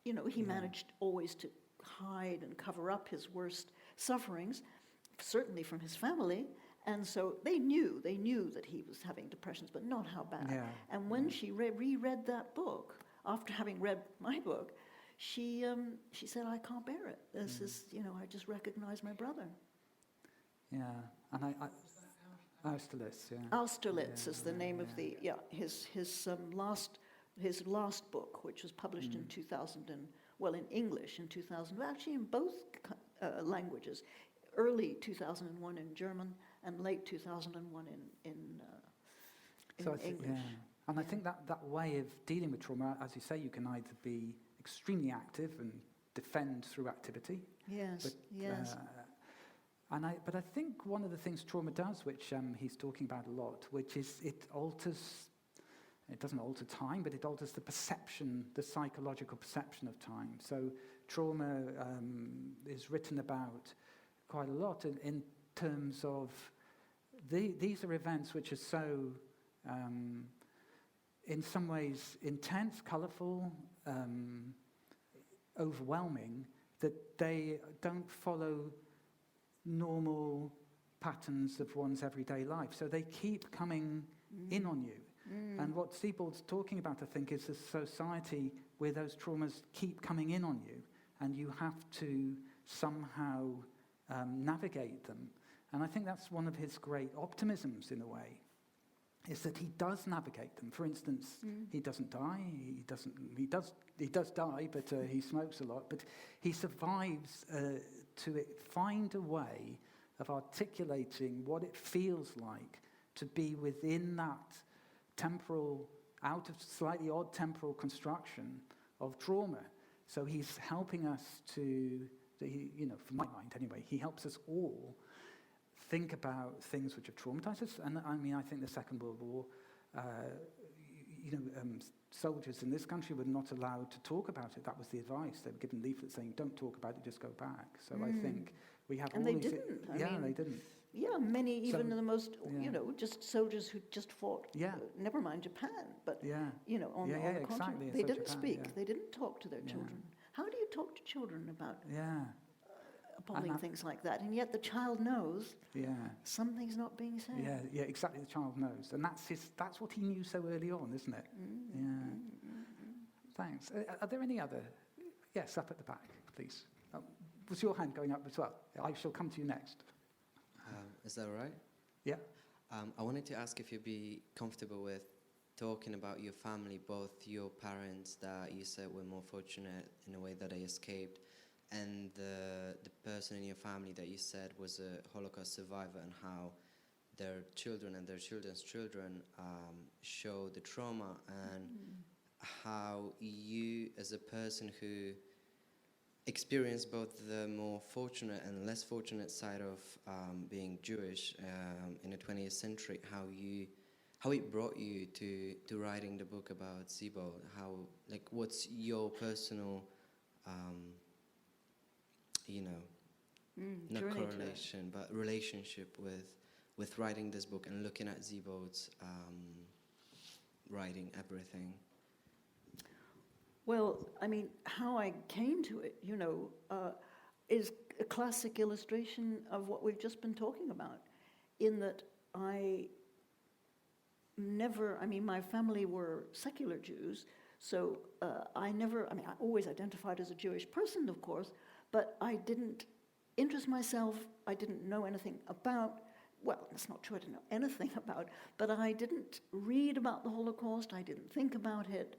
you know, he managed always to hide and cover up his worst sufferings, certainly from his family. And so they knew that he was having depressions, but not how bad. Yeah. And when she reread that book, after having read my book, she said, I can't bear it. This is, you know, I just recognize my brother. Yeah, and Austerlitz, yeah. Austerlitz is the name of his last book, which was published in 2000, in English in 2000, actually in both languages, early 2001 in German and late 2001 in English. Yeah. And I think that way of dealing with trauma, as you say, you can either be extremely active and defend through activity. Yes, yes. But I think one of the things trauma does, which he's talking about a lot, which is it doesn't alter time, but it alters the perception, the psychological perception of time. So trauma is written about quite a lot in terms of, these are events which are so, in some ways, intense, colourful, overwhelming, that they don't follow normal patterns of one's everyday life. So they keep coming in on you. And what Sebald's talking about, I think, is a society where those traumas keep coming in on you, and you have to somehow navigate them. And I think that's one of his great optimisms, in a way, is that he does navigate them. For instance, he doesn't die. He does die, but he smokes a lot. But he survives to find a way of articulating what it feels like to be within that temporal, out of slightly odd temporal construction of trauma. So he's helping us to, from my mind anyway, he helps us all think about things which have traumatized us. And I mean, I think the Second World War, soldiers in this country were not allowed to talk about it. That was the advice. They were given leaflets saying, don't talk about it, just go back. So I think we have and all they these... didn't. They didn't. Yeah, many, even So, the most, just soldiers who just fought, never mind Japan, but, on the exactly. continent. They didn't speak. They didn't talk to their children. How do you talk to children about appalling things like that? And yet the child knows something's not being said. Yeah, exactly. The child knows. And that's what he knew so early on, isn't it? Thanks. Are there any other? Yes, up at the back, please. Was your hand going up as well? I shall come to you next. Is that all right? Yeah. I wanted to ask if you'd be comfortable with talking about your family, both your parents that you said were more fortunate in a way that they escaped, and the person in your family that you said was a Holocaust survivor, and how their children and their children's children show the trauma, and how you, as a person who experienced both the more fortunate and less fortunate side of being Jewish in the 20th century, how it brought you to writing the book about Sebald. What's your personal, not correlation, but relationship with writing this book and looking at Sebald's writing everything? Well, I mean, how I came to it, is a classic illustration of what we've just been talking about, in that my family were secular Jews, so I always identified as a Jewish person, of course, but I didn't interest myself. I didn't know anything about, well, it's not true, I didn't know anything about, but I didn't read about the Holocaust. I didn't think about it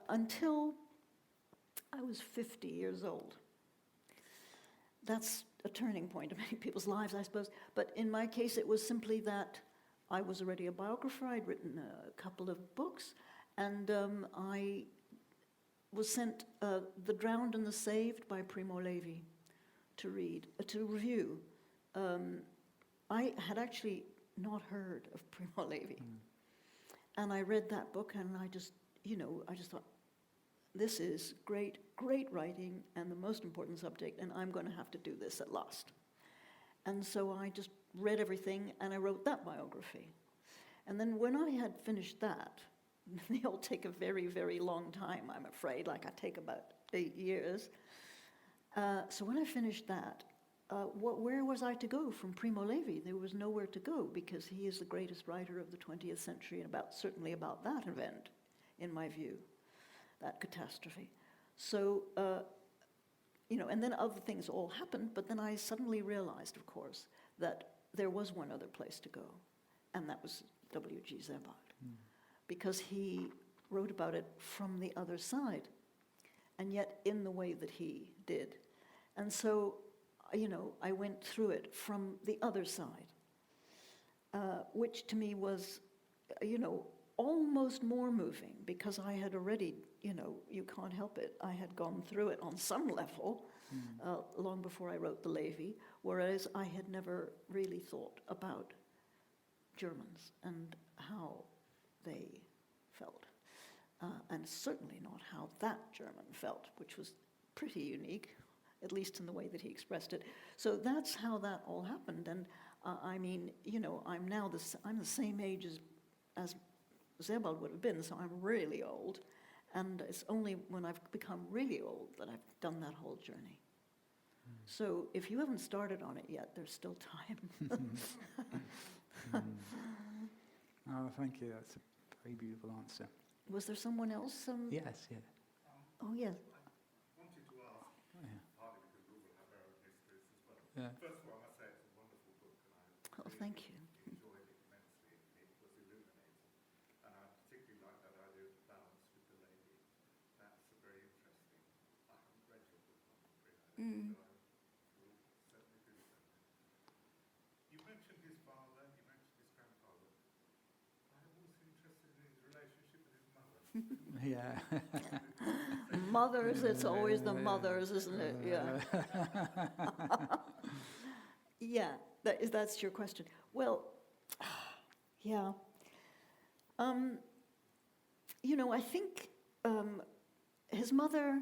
until I was 50 years old. That's a turning point in many people's lives, I suppose. But in my case, it was simply that I was already a biographer. I'd written a couple of books, and I was sent The Drowned and the Saved by Primo Levi to read, to review. I had actually not heard of Primo Levi. And I read that book, and I just thought, this is great, great writing, and the most important subject, and I'm going to have to do this at last. And so I just read everything, and I wrote that biography. And then when I had finished that, they all take a very, very long time, I'm afraid, like I take about 8 years. So when I finished that, where was I to go from Primo Levi? There was nowhere to go, because he is the greatest writer of the 20th century, and certainly about that event, in my view, that catastrophe. So, and then other things all happened, but then I suddenly realized, of course, that there was one other place to go, and that was W.G. Sebald, because he wrote about it from the other side, and yet in the way that he did. And so, I went through it from the other side, which to me was, almost more moving, because I had already, you can't help it, I had gone through it on some level long before I wrote the Levi, whereas I had never really thought about Germans and how they felt, and certainly not how that German felt, which was pretty unique, at least in the way that he expressed it. So that's how that all happened, and I'm the same age as Sebald would have been, so I'm really old, and it's only when I've become really old that I've done that whole journey. So if you haven't started on it yet, there's still time. Oh, thank you. That's a very beautiful answer. Was there someone else? Yes, yeah. Oh, yes. I wanted to ask, partly because we will have our own histories as well. Yeah. First of all, I must say it's a wonderful book, and I Oh, thank you. enjoyed it immensely. It was illuminating. And I particularly like that idea of balance with the lady. That's very interesting. I haven't read your book, I'm afraid, so I will certainly do so. You mentioned his father, you mentioned his grandfather. I was interested in his relationship with his mother. Yeah. Mothers, it's always the mothers, isn't it? Yeah. Yeah, that's your question. Well, yeah. I think his mother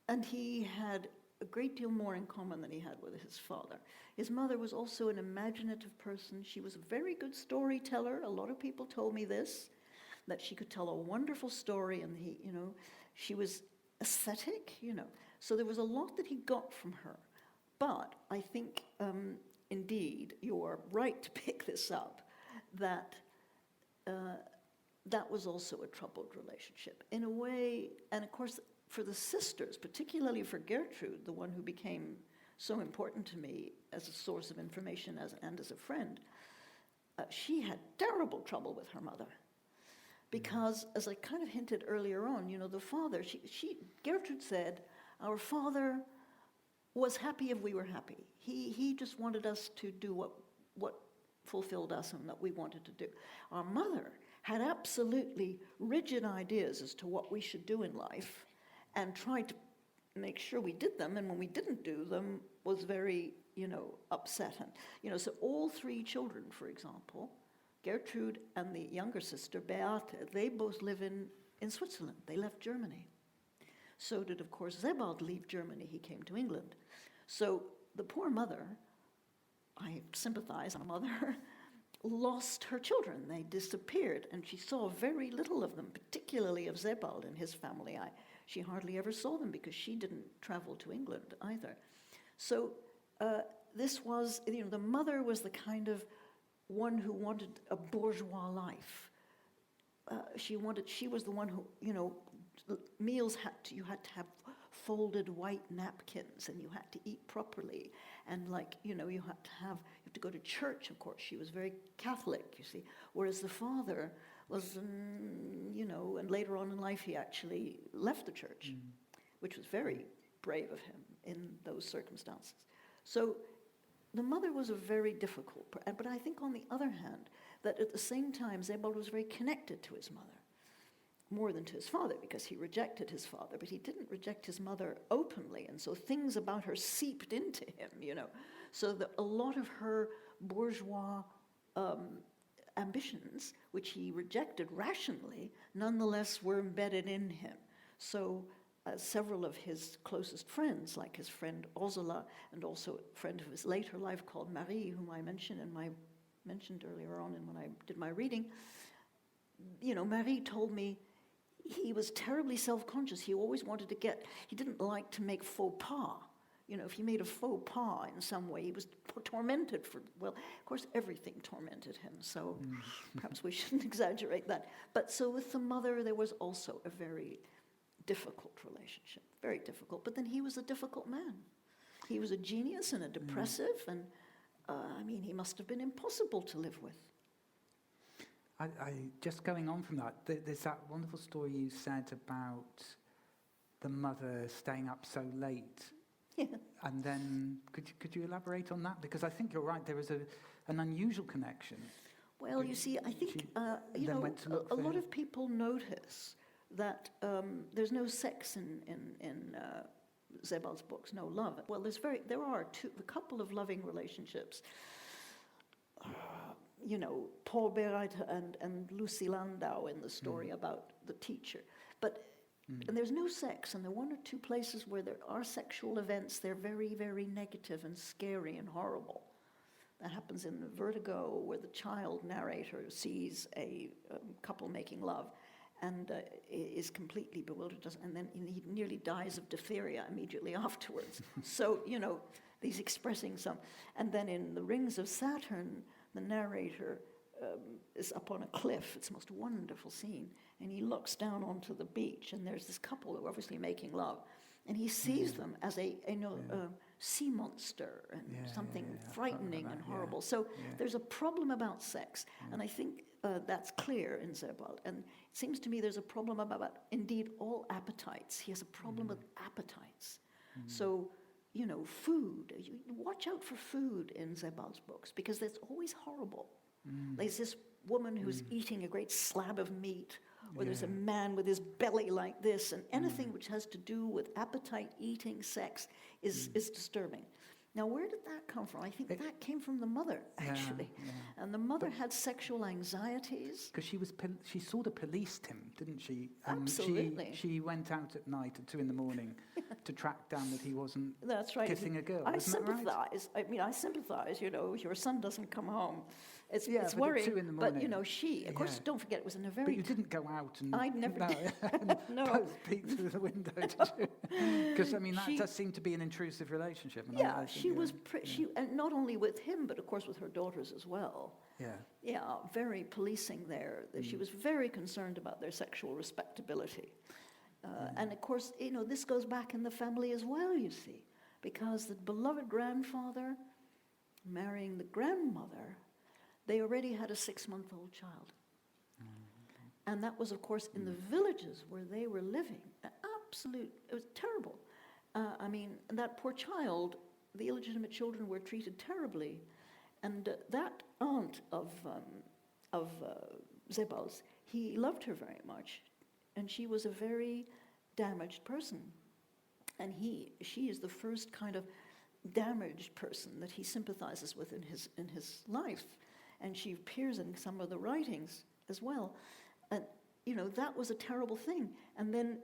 and he had a great deal more in common than he had with his father. His mother was also an imaginative person. She was a very good storyteller. A lot of people told me this, that she could tell a wonderful story, and she was aesthetic, So there was a lot that he got from her. But I think, indeed, you're right to pick this up, that that was also a troubled relationship. In a way, and of course, for the sisters, particularly for Gertrude, the one who became so important to me as a source of information and as a friend, she had terrible trouble with her mother. Because, as I kind of hinted earlier on, the father, Gertrude said, our father was happy if we were happy. He just wanted us to do what fulfilled us and that we wanted to do. Our mother had absolutely rigid ideas as to what we should do in life and tried to make sure we did them, and when we didn't do them was very, upset. And, so all three children, for example, Gertrude and the younger sister, Beate, they both live in Switzerland. They left Germany. So did, of course, Sebald leave Germany. He came to England. So the poor mother, I sympathize, our mother, lost her children. They disappeared, and she saw very little of them, particularly of Sebald and his family. She hardly ever saw them because she didn't travel to England either. So this was, the mother was the kind of one who wanted a bourgeois life. She was the one who, meals you had to have folded white napkins, and you had to eat properly, and like, you have to go to church, of course. She was very Catholic, you see, whereas the father was, and later on in life he actually left the church, which was very brave of him in those circumstances. So the mother was a very difficult, but I think on the other hand, that at the same time, Sebald was very connected to his mother, more than to his father, because he rejected his father, but he didn't reject his mother openly, and so things about her seeped into him, so that a lot of her bourgeois ambitions, which he rejected rationally, nonetheless were embedded in him. So several of his closest friends, like his friend Ursula, and also a friend of his later life called Marie, whom I mentioned earlier on when I did my reading, Marie told me he was terribly self-conscious. He always wanted to he didn't like to make faux pas. If he made a faux pas in some way, he was tormented of course, everything tormented him, so perhaps we shouldn't exaggerate that. But so with the mother, there was also a very difficult relationship, very difficult. But then he was a difficult man. He was a genius and a depressive, and he must have been impossible to live with. I just going on from that, there's that wonderful story you said about the mother staying up so late. Yeah. And then, could you elaborate on that? Because I think you're right, there is an unusual connection. Well, you see, I think, a lot of people notice that there's no sex in Sebald's books, no love. Well, there are a couple of loving relationships. Paul Bereiter and Lucy Landau in the story about the teacher. But and there's no sex, and there are one or two places where there are sexual events. They're very, very negative and scary and horrible. That happens in the Vertigo, where the child narrator sees a couple making love and is completely bewildered, and then he nearly dies of diphtheria immediately afterwards. So, he's expressing some. And then in The Rings of Saturn, the narrator is up on a cliff. It's the most wonderful scene. And he looks down onto the beach, and there's this couple who are obviously making love. And he sees them as a sea monster and something frightening and horrible. So there's a problem about sex. And I think that's clear in Sebald. And it seems to me there's a problem about, indeed, all appetites. He has a problem with appetites. So, food. You watch out for food in Sebald's books, because it's always horrible. There's this woman who's eating a great slab of meat, or there's a man with his belly like this, and anything which has to do with appetite, eating, sex is disturbing. Now, where did that come from? I think that came from the mother, actually. Yeah. And the mother had sexual anxieties. Because she sort of policed him, didn't she? Absolutely. She went out at night at 2 a.m. to track down that he wasn't kissing a girl. I sympathize. Right? I sympathize, your son doesn't come home. It's but worrying. At 2 a.m. But, of course, don't forget, it was in a very... But you didn't go out and... I never did. No. Peek through the window, did you? Because, that does seem to be an intrusive relationship. And I think, she was... and not only with him, but, of course, with her daughters as well. Yeah. Yeah, very policing there. She was very concerned about their sexual respectability. And, of course, this goes back in the family as well, you see, because the beloved grandfather marrying the grandmother, they already had a 6-month-old child. And that was, of course, in the villages where they were living. It was terrible. That poor child, the illegitimate children were treated terribly. And that aunt of Sebald's, he loved her very much. And she was a very damaged person. And she is the first kind of damaged person that he sympathizes with in his life. And she appears in some of the writings as well. And, that was a terrible thing. And then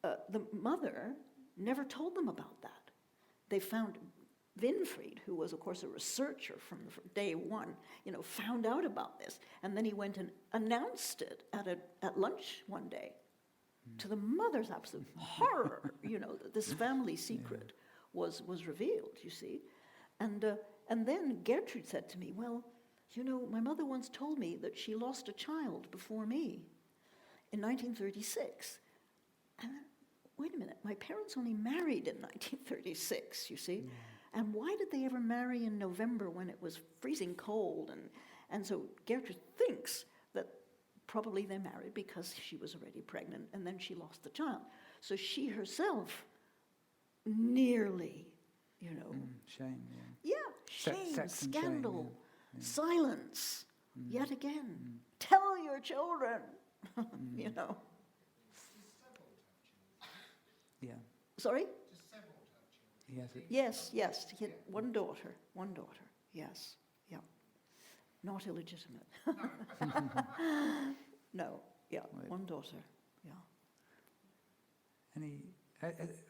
the mother never told them about that. They found Winfried, who was, of course, a researcher from day one, found out about this. And then he went and announced it at lunch one day to the mother's absolute horror, that this family secret was revealed, you see. And then Gertrude said to me, well, my mother once told me that she lost a child before me in 1936. And wait a minute, my parents only married in 1936, you see? And why did they ever marry in November when it was freezing cold? And so Gertrude thinks that probably they married because she was already pregnant and then she lost the child. So she herself nearly, you know. Shame, Yeah, shame, sex and scandal, shame, silence, yet again. Tell your children, you know. yeah. Sorry? He has it. Yes, he had one daughter, yes, yeah. Not illegitimate. No, yeah, Right. one daughter, yeah.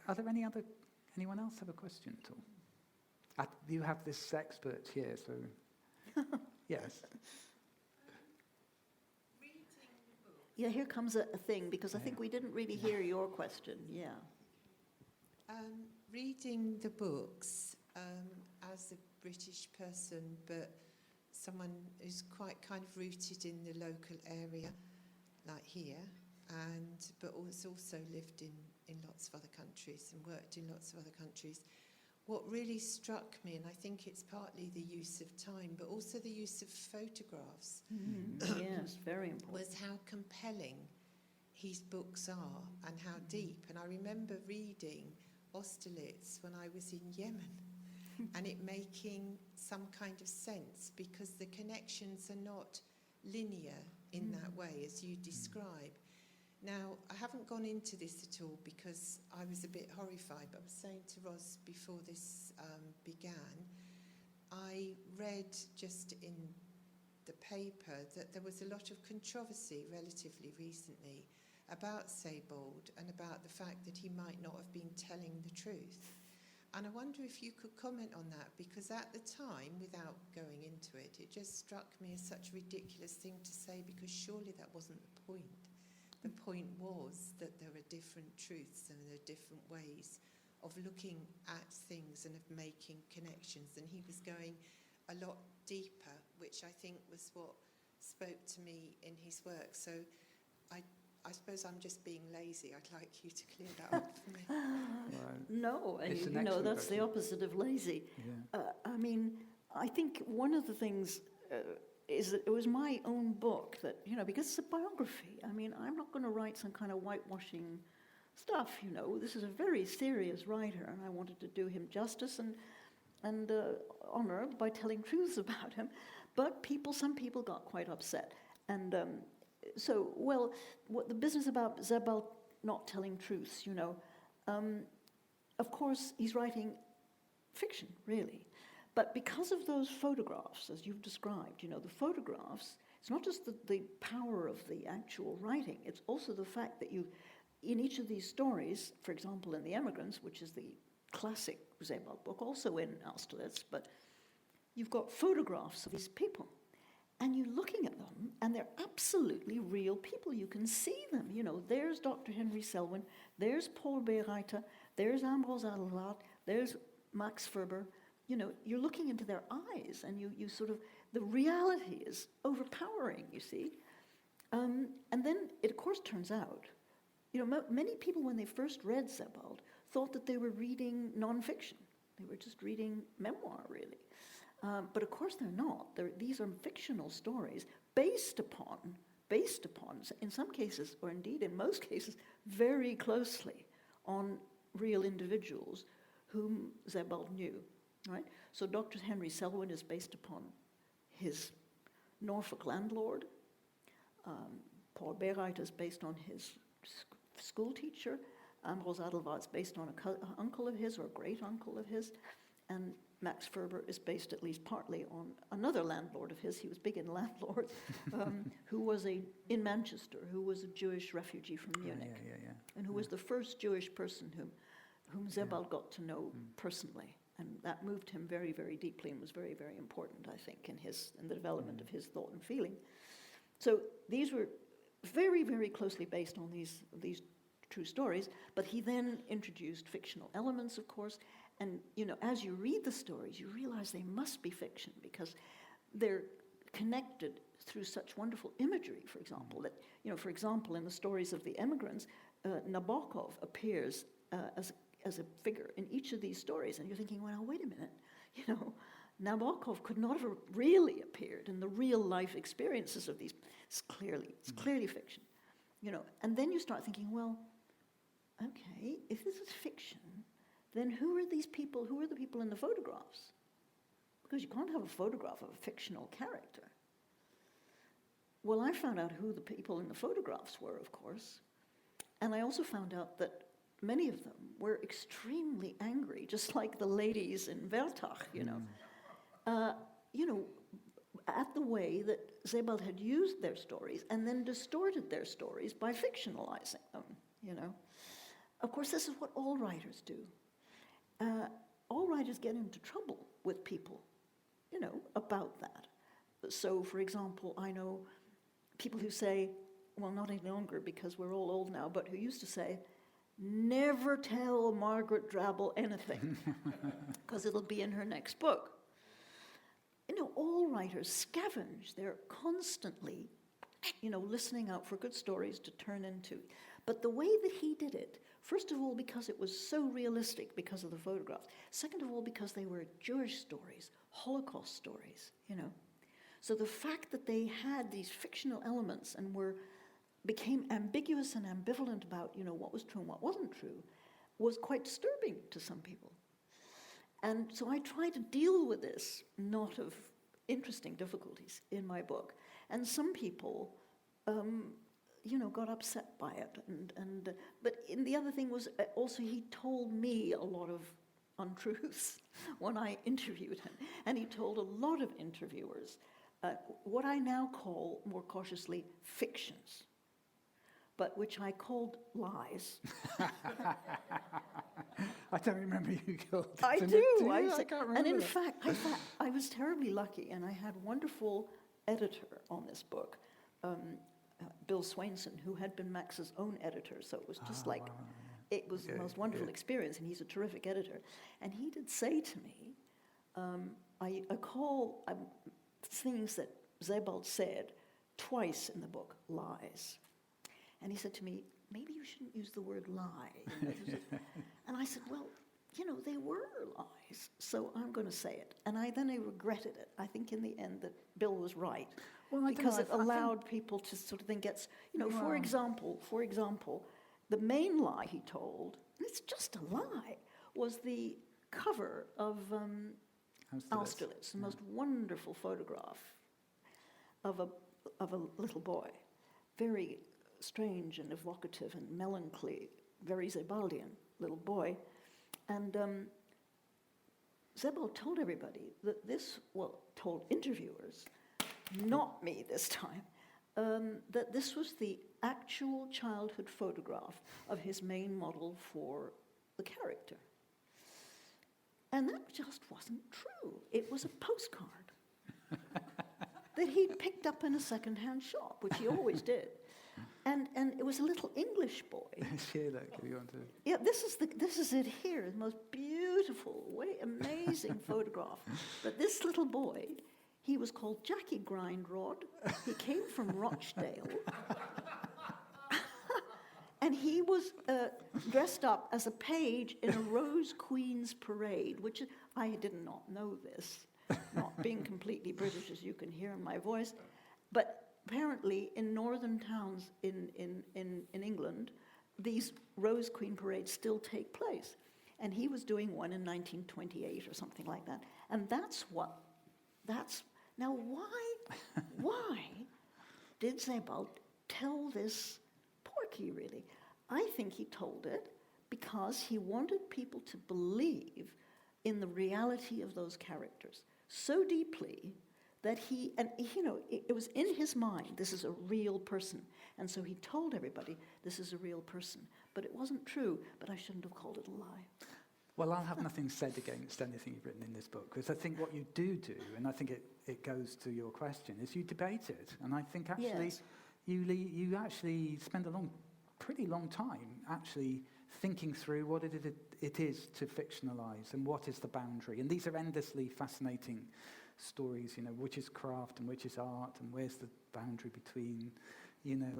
Are there anyone else have a question at all? You have this expert here, so yes. Yeah, here comes a thing, because I think we didn't really hear your question, yeah. Reading the books as a British person, but someone who's quite kind of rooted in the local area, like here, but also lived in lots of other countries and worked in lots of other countries. What really struck me, and I think it's partly the use of time, but also the use of photographs, Yes, very important. was how compelling his books are and how deep. And I remember reading Austerlitz when I was in Yemen and it making some kind of sense because the connections are not linear in that way as you describe. Now, I haven't gone into this at all because I was a bit horrified, but I was saying to Ros before this began, I read just in the paper that there was a lot of controversy relatively recently about Sebald and about the fact that he might not have been telling the truth. And I wonder if you could comment on that, because at the time, without going into it, it just struck me as such a ridiculous thing to say, because surely that wasn't the point. The point was that there are different truths and there are different ways of looking at things and of making connections. And he was going a lot deeper, which I think was what spoke to me in his work. So I suppose I'm just being lazy. I'd like you to clear that up for me. Right. No, and It's an you know, excellent that's the question. opposite of lazy. Yeah. I mean, I think one of the things is that it was my own book that, you know, because it's a biography. I mean, I'm not going to write some kind of whitewashing stuff, you know. This is a very serious writer, and I wanted to do him justice and honor by telling truths about him. But some people got quite upset. And so, well, what the business about Sebald not telling truths, you know, of course, he's writing fiction, really. But because of those photographs, as you've described, you know, the photographs, it's not just the power of the actual writing, it's also the fact that you, in each of these stories, for example, in The Emigrants, which is the classic Sebald book, also in Austerlitz, but you've got photographs of these people. And you're looking at them, and they're absolutely real people. You can see them. You know, there's Dr. Henry Selwyn, there's Paul Bereiter, there's Ambrose Adelbert, there's Max Ferber. You know, you're looking into their eyes, and you sort of, the reality is overpowering, you see. And then it, of course, turns out, you know, many people, when they first read Sebald, thought that they were reading nonfiction. They were just reading memoir, really. But of course they're not. These are fictional stories based upon, in some cases, or indeed in most cases, very closely on real individuals whom Sebald knew, right? So Dr. Henry Selwyn is based upon his Norfolk landlord. Paul Bereiter is based on his school teacher. Ambrose Adelbert is based on an uncle of his or a great uncle of his. And Max Ferber is based at least partly on another landlord of his. He was big in landlords, who was in Manchester, who was a Jewish refugee from Munich, and who was the first Jewish person whom Sebald got to know personally, and that moved him very, very deeply and was very, very important, I think, in the development of his thought and feeling. So these were very, very closely based on these true stories, but he then introduced fictional elements, of course. And, you know, as you read the stories, you realize they must be fiction because they're connected through such wonderful imagery, for example, that, you know, for example, in the stories of the emigrants, Nabokov appears as a figure in each of these stories, and you're thinking, well, wait a minute, you know, Nabokov could not have really appeared in the real life experiences of these. It's clearly fiction, you know. And then you start thinking, well, okay, if this is fiction, then who are these people? Who are the people in the photographs? Because you can't have a photograph of a fictional character. Well, I found out who the people in the photographs were, of course, and I also found out that many of them were extremely angry, just like the ladies in Wertach, you know. At the way that Sebald had used their stories and then distorted their stories by fictionalizing them, you know. Of course, this is what all writers do. All writers get into trouble with people, you know, about that. So, for example, I know people who say, well, not any longer because we're all old now, but who used to say, never tell Margaret Drabble anything, because it'll be in her next book. You know, all writers scavenge. They're constantly, you know, listening out for good stories to turn into. But the way that he did it, first of all, because it was so realistic because of the photographs. Second of all, because they were Jewish stories, Holocaust stories, you know. So the fact that they had these fictional elements and became ambiguous and ambivalent about, you know, what was true and what wasn't true, was quite disturbing to some people. And so I try to deal with this knot of interesting difficulties in my book. And some people, you know, got upset by it. But the other thing was also he told me a lot of untruths when I interviewed him. And he told a lot of interviewers what I now call, more cautiously, fictions, but which I called lies. I don't remember you called it. I do. I can't remember. And in fact, I was terribly lucky, and I had a wonderful editor on this book, Bill Swainson, who had been Max's own editor, so it was just it was the most wonderful experience, and he's a terrific editor. And he did say to me, I call things that Sebald said twice in the book lies. And he said to me, maybe you shouldn't use the word lie. And I said, well, you know, they were lies, so I'm going to say it. And then I regretted it. I think in the end that Bill was right. Well, because it allowed people to sort of then get, you know, for example, the main lie he told, and it's just a lie, was the cover of Austerlitz, the most wonderful photograph of a little boy, very strange and evocative and melancholy, very Sebaldian little boy. And Sebald told everybody that told interviewers, not me this time, that this was the actual childhood photograph of his main model for the character. And that just wasn't true. It was a postcard that he'd picked up in a second-hand shop, which he always did. And it was a little English boy. Share that if you want to. Yeah, this is it here, the most beautiful, amazing photograph. But this little boy, he was called Jackie Grindrod. He came from Rochdale. And he was dressed up as a page in a Rose Queen's parade, which I did not know this, not being completely British, as you can hear in my voice. But apparently, in northern towns in England, these Rose Queen parades still take place. And he was doing one in 1928 or something like that. And now why did Sebald tell this porky, really? I think he told it because he wanted people to believe in the reality of those characters so deeply that it was in his mind, this is a real person. And so he told everybody, this is a real person. But it wasn't true, but I shouldn't have called it a lie. Well, I'll have nothing said against anything you've written in this book, because I think what you do, and I think it goes to your question, is you debate it. And I think actually you actually spend a pretty long time actually thinking through what it is to fictionalize and what is the boundary. And these are endlessly fascinating stories, which is craft and which is art and where's the boundary between, you know,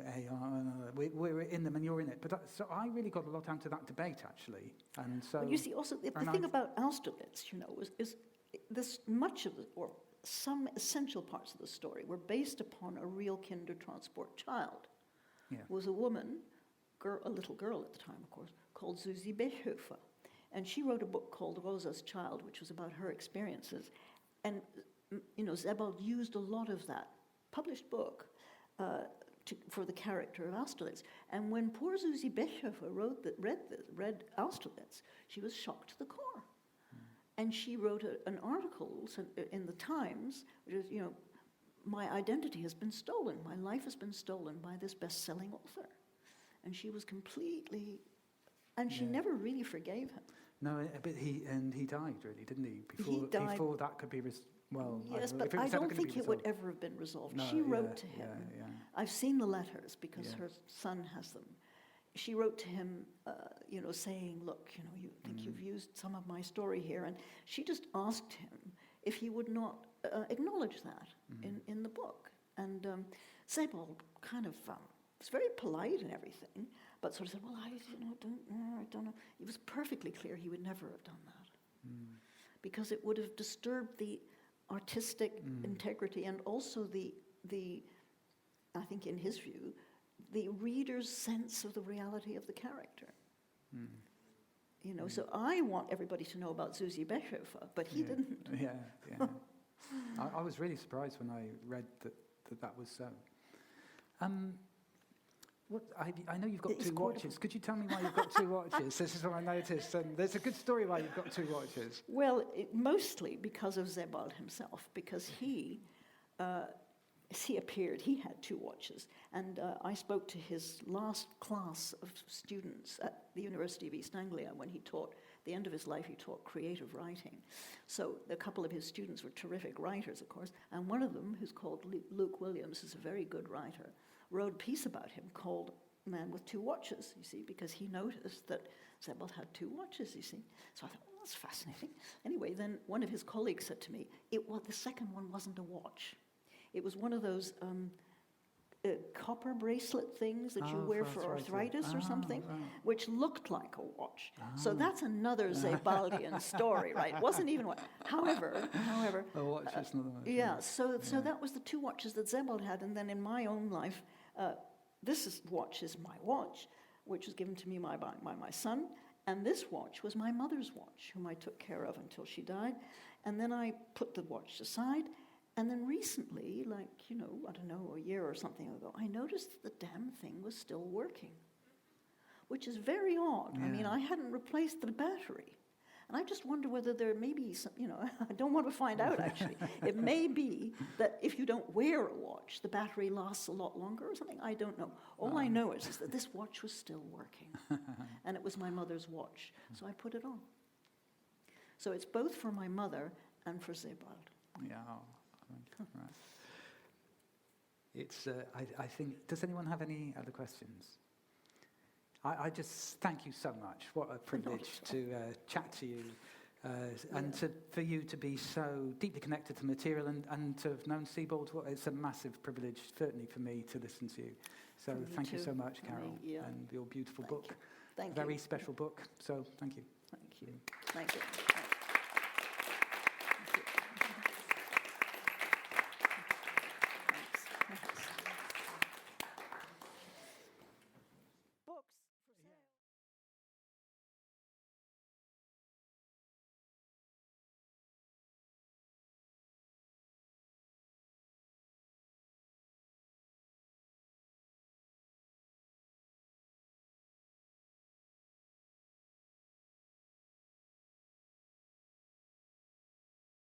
we're in them and you're in it. But so I really got a lot out of that debate, actually. And so, Well, you see, also, the thing about Austerlitz, you know, is this much of it, or some essential parts of the story, were based upon a real Kindertransport child. Yeah. Was a woman, a little girl at the time, of course, called Susie Bechhofer. And she wrote a book called Rosa's Child, which was about her experiences. And, you know, Sebald used a lot of that published book for the character of Austerlitz. And when poor Susie Bechhofer read Austerlitz, she was shocked to the core. And she wrote an article in the Times, which is, you know, my identity has been stolen. My life has been stolen by this best-selling author. And she was completely, and she never really forgave him. No, but he died, really, didn't he? He died. Before that could be, well, Yes, I but I don't think it would resolved. ever have been resolved. No, She wrote to him. Yeah. I've seen the letters because Yeah. her son has them. She wrote to him, you know, saying, look, you know, you think you've used some of my story here. And she just asked him if he would not acknowledge that in the book. And Sebald kind of was very polite and everything, but sort of said, well, I don't know. It was perfectly clear he would never have done that. Because it would have disturbed the artistic integrity and also the, I think in his view, the reader's sense of the reality of the character. You know, so I want everybody to know about Susie Bechhofer, but he didn't. Yeah. I was really surprised when I read that was so. I know you've got two watches. Could you tell me why you've got two watches? This is what I noticed. There's a good story why you've got two watches. Well, mostly because of Sebald himself, because he appeared, he had two watches. And I spoke to his last class of students at the University of East Anglia when he taught, at the end of his life, he taught creative writing. So a couple of his students were terrific writers, of course, and one of them, who's called Luke Williams, is a very good writer, wrote a piece about him called Man with Two Watches, you see, because he noticed that Sebald had two watches, you see. So I thought, well, that's fascinating. Anyway, then one of his colleagues said to me, the second one wasn't a watch. It was one of those copper bracelet things that you wear for arthritis or something, which looked like a watch. So that's another Sebaldian story, right? It wasn't even one. However, A watch is not a watch. yeah. So that was the two watches that Sebald had, and then in my own life, watch is my watch, which was given to me by my son, and this watch was my mother's watch, whom I took care of until she died, and then I put the watch aside. And then recently, like, you know, I don't know, a year or something ago, I noticed that the damn thing was still working, which is very odd. Yeah. I mean, I hadn't replaced the battery. And I just wonder whether there may be some, you know, I don't want to find out, actually. It may be that if you don't wear a watch, the battery lasts a lot longer or something. I don't know. All I know is that this watch was still working. And it was my mother's watch. So I put it on. So it's both for my mother and for Sebald. Yeah. Right. It's. I think. Does anyone have any other questions? I just thank you so much. What a privilege to chat to you, and for you to be so deeply connected to material and to have known Sebald. It's a massive privilege, certainly for me, to listen to you. So thank you so much, Carole, and your beautiful book. Thank you. Very special book. So thank you. Thank you. Thank you.